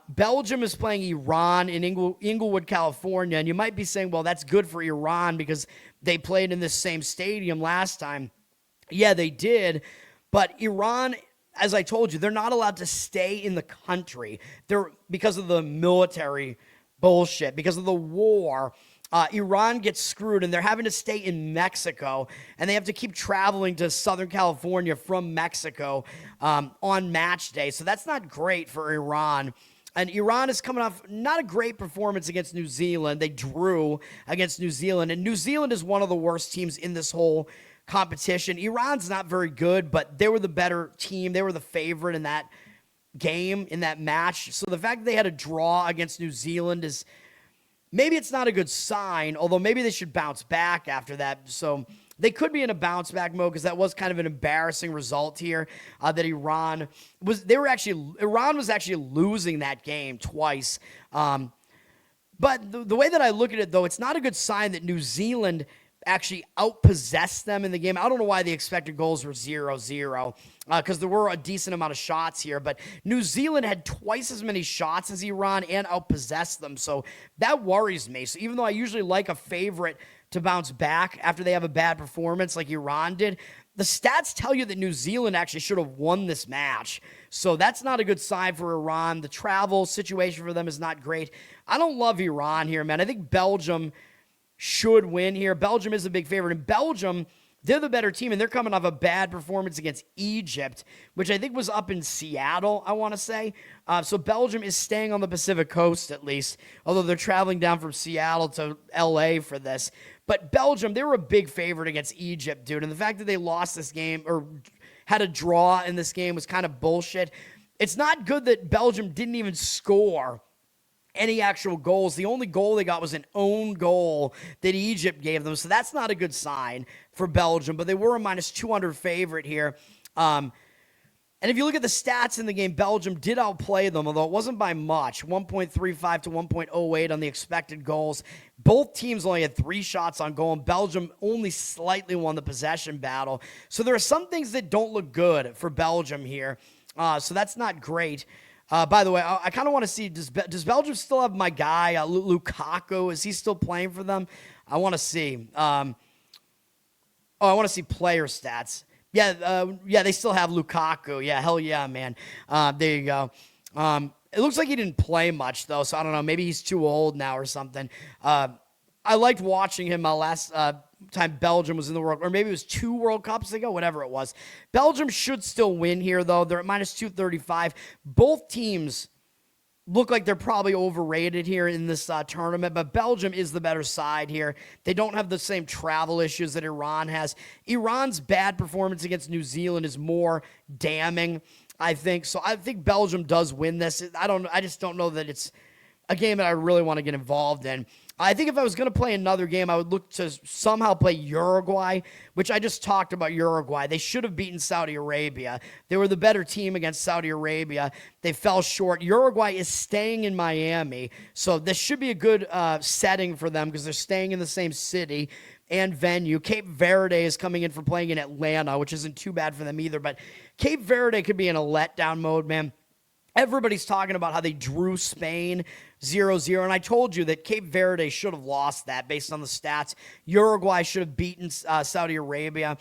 Belgium is playing Iran in Inglewood, California, and you might be saying, well, that's good for Iran because they played in this same stadium last time. Yeah, they did, but Iran, as I told you, they're not allowed to stay in the country. Because of the military bullshit, because of the war. Iran gets screwed, and they're having to stay in Mexico, and they have to keep traveling to Southern California from Mexico on match day. So that's not great for Iran. And Iran is coming off not a great performance against New Zealand. They drew against New Zealand, and New Zealand is one of the worst teams in this whole competition. Iran's not very good, but they were the better team. They were the favorite in that game, in that match. So the fact that they had a draw against New Zealand is... maybe it's not a good sign, although maybe they should bounce back after that. So they could be in a bounce back mode because that was kind of an embarrassing result here that Iran was actually losing that game twice. But the way that I look at it, though, it's not a good sign that New Zealand actually outpossessed them in the game. I don't know why the expected goals were 0-0 because there were a decent amount of shots here, but New Zealand had twice as many shots as Iran and outpossessed them, so that worries me. So even though I usually like a favorite to bounce back after they have a bad performance like Iran did, the stats tell you that New Zealand actually should have won this match. So that's not a good sign for Iran. The travel situation for them is not great. I don't love Iran here, man. I think Belgium should win here. Belgium is a big favorite. And Belgium, They're the better team, and they're coming off a bad performance against Egypt, which I think was up in Seattle, I want to say. So Belgium is staying on the Pacific Coast, at least, although they're traveling down from Seattle to L.A. for this. But Belgium, they were a big favorite against Egypt, dude, and the fact that they lost this game or had a draw in this game was kind of bullshit. It's not good that Belgium didn't even score any actual goals. The only goal they got was an own goal that Egypt gave them, so that's not a good sign for Belgium, but they were a minus 200 favorite here. And if you look at the stats in the game, Belgium did outplay them, although it wasn't by much, 1.35 to 1.08 on the expected goals. Both teams only had 3 shots on goal, and Belgium only slightly won the possession battle. So there are some things that don't look good for Belgium here, so that's not great. By the way, I kind of want to see, does Belgium still have my guy, Lukaku? Is he still playing for them? I want to see. I want to see player stats. Yeah, they still have Lukaku. Yeah, hell yeah, man. There you go. It looks like he didn't play much, though, so I don't know. Maybe he's too old now or something. I liked watching him last time Belgium was in the World, or maybe it was 2 World Cups ago, whatever it was. Belgium should still win here, though. They're at minus 235. Both teams look like they're probably overrated here in this tournament, but Belgium is the better side here. They don't have the same travel issues that Iran has. Iran's bad performance against New Zealand is more damning, I think. So I think Belgium does win this. I just don't know that it's a game that I really want to get involved in. I think if I was going to play another game, I would look to somehow play Uruguay, which I just talked about Uruguay. They should have beaten Saudi Arabia. They were the better team against Saudi Arabia. They fell short. Uruguay is staying in Miami, so this should be a good setting for them because they're staying in the same city and venue. Cape Verde is coming in for playing in Atlanta, which isn't too bad for them either, but Cape Verde could be in a letdown mode, man. Everybody's talking about how they drew Spain 0-0, and I told you that Cape Verde should have lost that based on the stats. Uruguay should have beaten Saudi Arabia.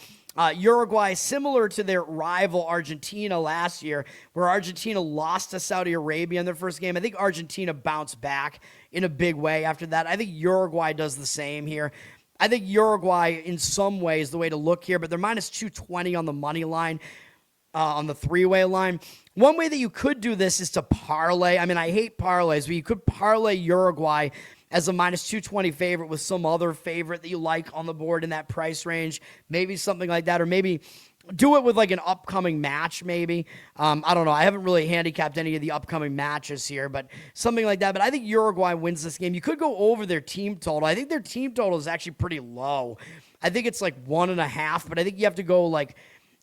Uruguay, similar to their rival Argentina last year, where Argentina lost to Saudi Arabia in their first game. I think Argentina bounced back in a big way after that. I think Uruguay does the same here. I think Uruguay, in some ways, the way to look here, but they're minus 220 on the money line. On the 3-way line. One way that you could do this is to parlay. I mean, I hate parlays, but you could parlay Uruguay as a minus 220 favorite with some other favorite that you like on the board in that price range. Maybe something like that, or maybe do it with like an upcoming match, maybe. I don't know. I haven't really handicapped any of the upcoming matches here, but something like that. But I think Uruguay wins this game. You could go over their team total. I think their team total is actually pretty low. I think it's like 1.5, but I think you have to go like,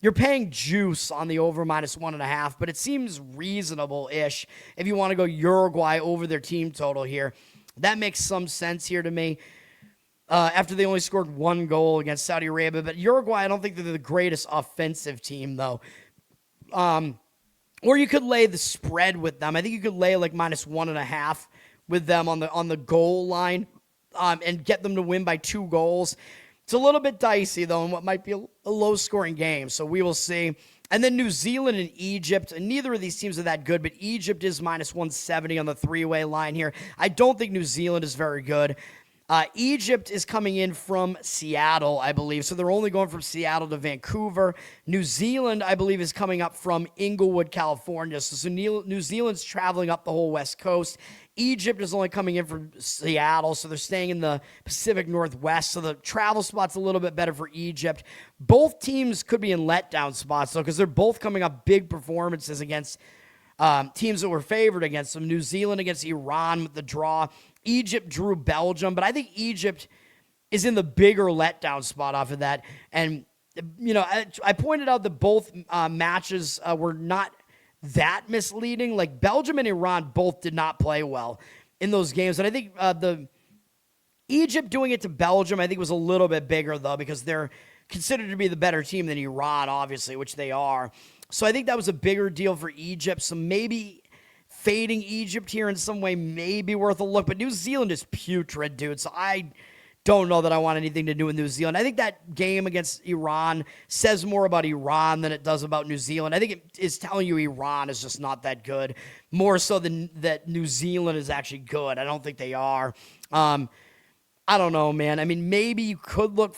you're paying juice on the over minus 1.5, but it seems reasonable-ish if you want to go Uruguay over their team total here. That makes some sense here to me. After they only scored 1 goal against Saudi Arabia, but Uruguay, I don't think they're the greatest offensive team, though. Or you could lay the spread with them. I think you could lay like minus 1.5 with them on the goal line and get them to win by 2 goals. It's a little bit dicey, though, in what might be a low-scoring game, so we will see. And then New Zealand and Egypt, and neither of these teams are that good, but Egypt is minus 170 on the 3-way line here. I don't think New Zealand is very good. Egypt is coming in from Seattle, I believe, so they're only going from Seattle to Vancouver. New Zealand, I believe, is coming up from Inglewood, California, so New Zealand's traveling up the whole West Coast. Egypt is only coming in from Seattle, so they're staying in the Pacific Northwest, so the travel spot's a little bit better for Egypt. Both teams could be in letdown spots, though, because they're both coming up big performances against teams that were favored against them. New Zealand against Iran with the draw. Egypt drew Belgium, but I think Egypt is in the bigger letdown spot off of that. And, you know, I pointed out that both matches were not that misleading. Like Belgium and Iran both did not play well in those games. And I think the Egypt doing it to Belgium, I think was a little bit bigger though, because they're considered to be the better team than Iran, obviously, which they are. So I think that was a bigger deal for Egypt. So maybe fading Egypt here in some way may be worth a look, but New Zealand is putrid, dude. So I don't know that I want anything to do with New Zealand. I think that game against Iran says more about Iran than it does about New Zealand. I think it is telling you Iran is just not that good, more so than that New Zealand is actually good. I don't think they are. I don't know, man. I mean, maybe you could look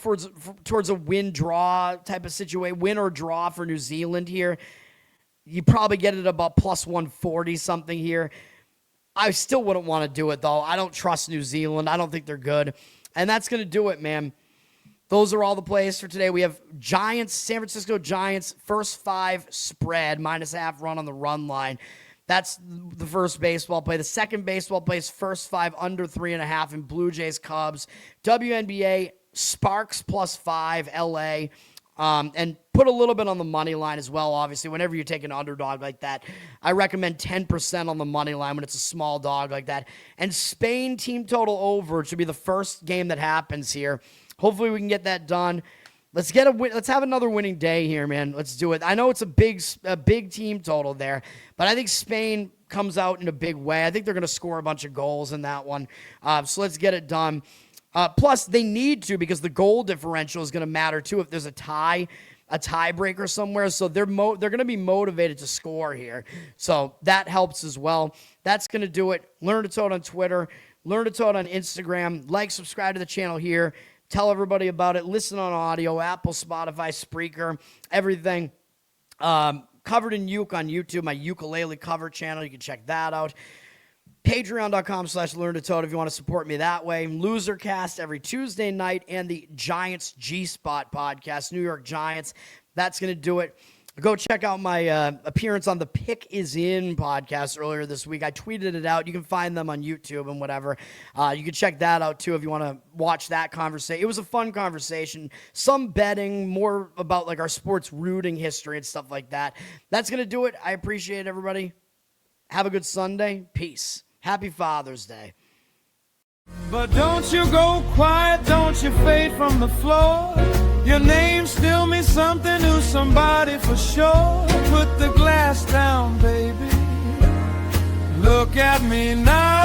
towards a win-draw type of situation, win or draw for New Zealand here. You probably get it about plus 140 something here. I still wouldn't want to do it, though. I don't trust New Zealand. I don't think they're good. And that's going to do it, man. Those are all the plays for today. We have Giants, San Francisco Giants, first 5 spread, -half run on the run line. That's the first baseball play. The second baseball play is first 5 under 3.5 in Blue Jays Cubs. WNBA, Sparks +5, LA. And put a little bit on the money line as well, obviously. Whenever you take an underdog like that, I recommend 10% on the money line when it's a small dog like that. And Spain team total over should be the first game that happens here. Hopefully we can get that done. Let's get a win. Let's have another winning day here, man. Let's do it. I know it's a big team total there, but I think Spain comes out in a big way. I think they're going to score a bunch of goals in that one. So let's get it done. Plus, they need to, because the goal differential is going to matter too if there's a tiebreaker somewhere. So they're going to be motivated to score here. So that helps as well. That's going to do it. Learn to Toad on Twitter. Learn to Toad on Instagram. Like, subscribe to the channel here. Tell everybody about it. Listen on audio, Apple, Spotify, Spreaker, everything. Covered in Uke on YouTube, my ukulele cover channel. You can check that out. Patreon.com/LearnToToad if you want to support me that way. Losercast every Tuesday night, and the Giants G-Spot podcast, New York Giants. That's going to do it. Go check out my appearance on the Pick Is In podcast earlier this week. I tweeted it out. You can find them on YouTube and whatever. You can check that out, too, if you want to watch that conversation. It was a fun conversation. Some betting, more about like our sports rooting history and stuff like that. That's going to do it. I appreciate it, everybody. Have a good Sunday. Peace. Happy Father's Day. But don't you go quiet, don't you fade from the floor. Your name still means something to somebody for sure. Put the glass down, baby. Look at me now.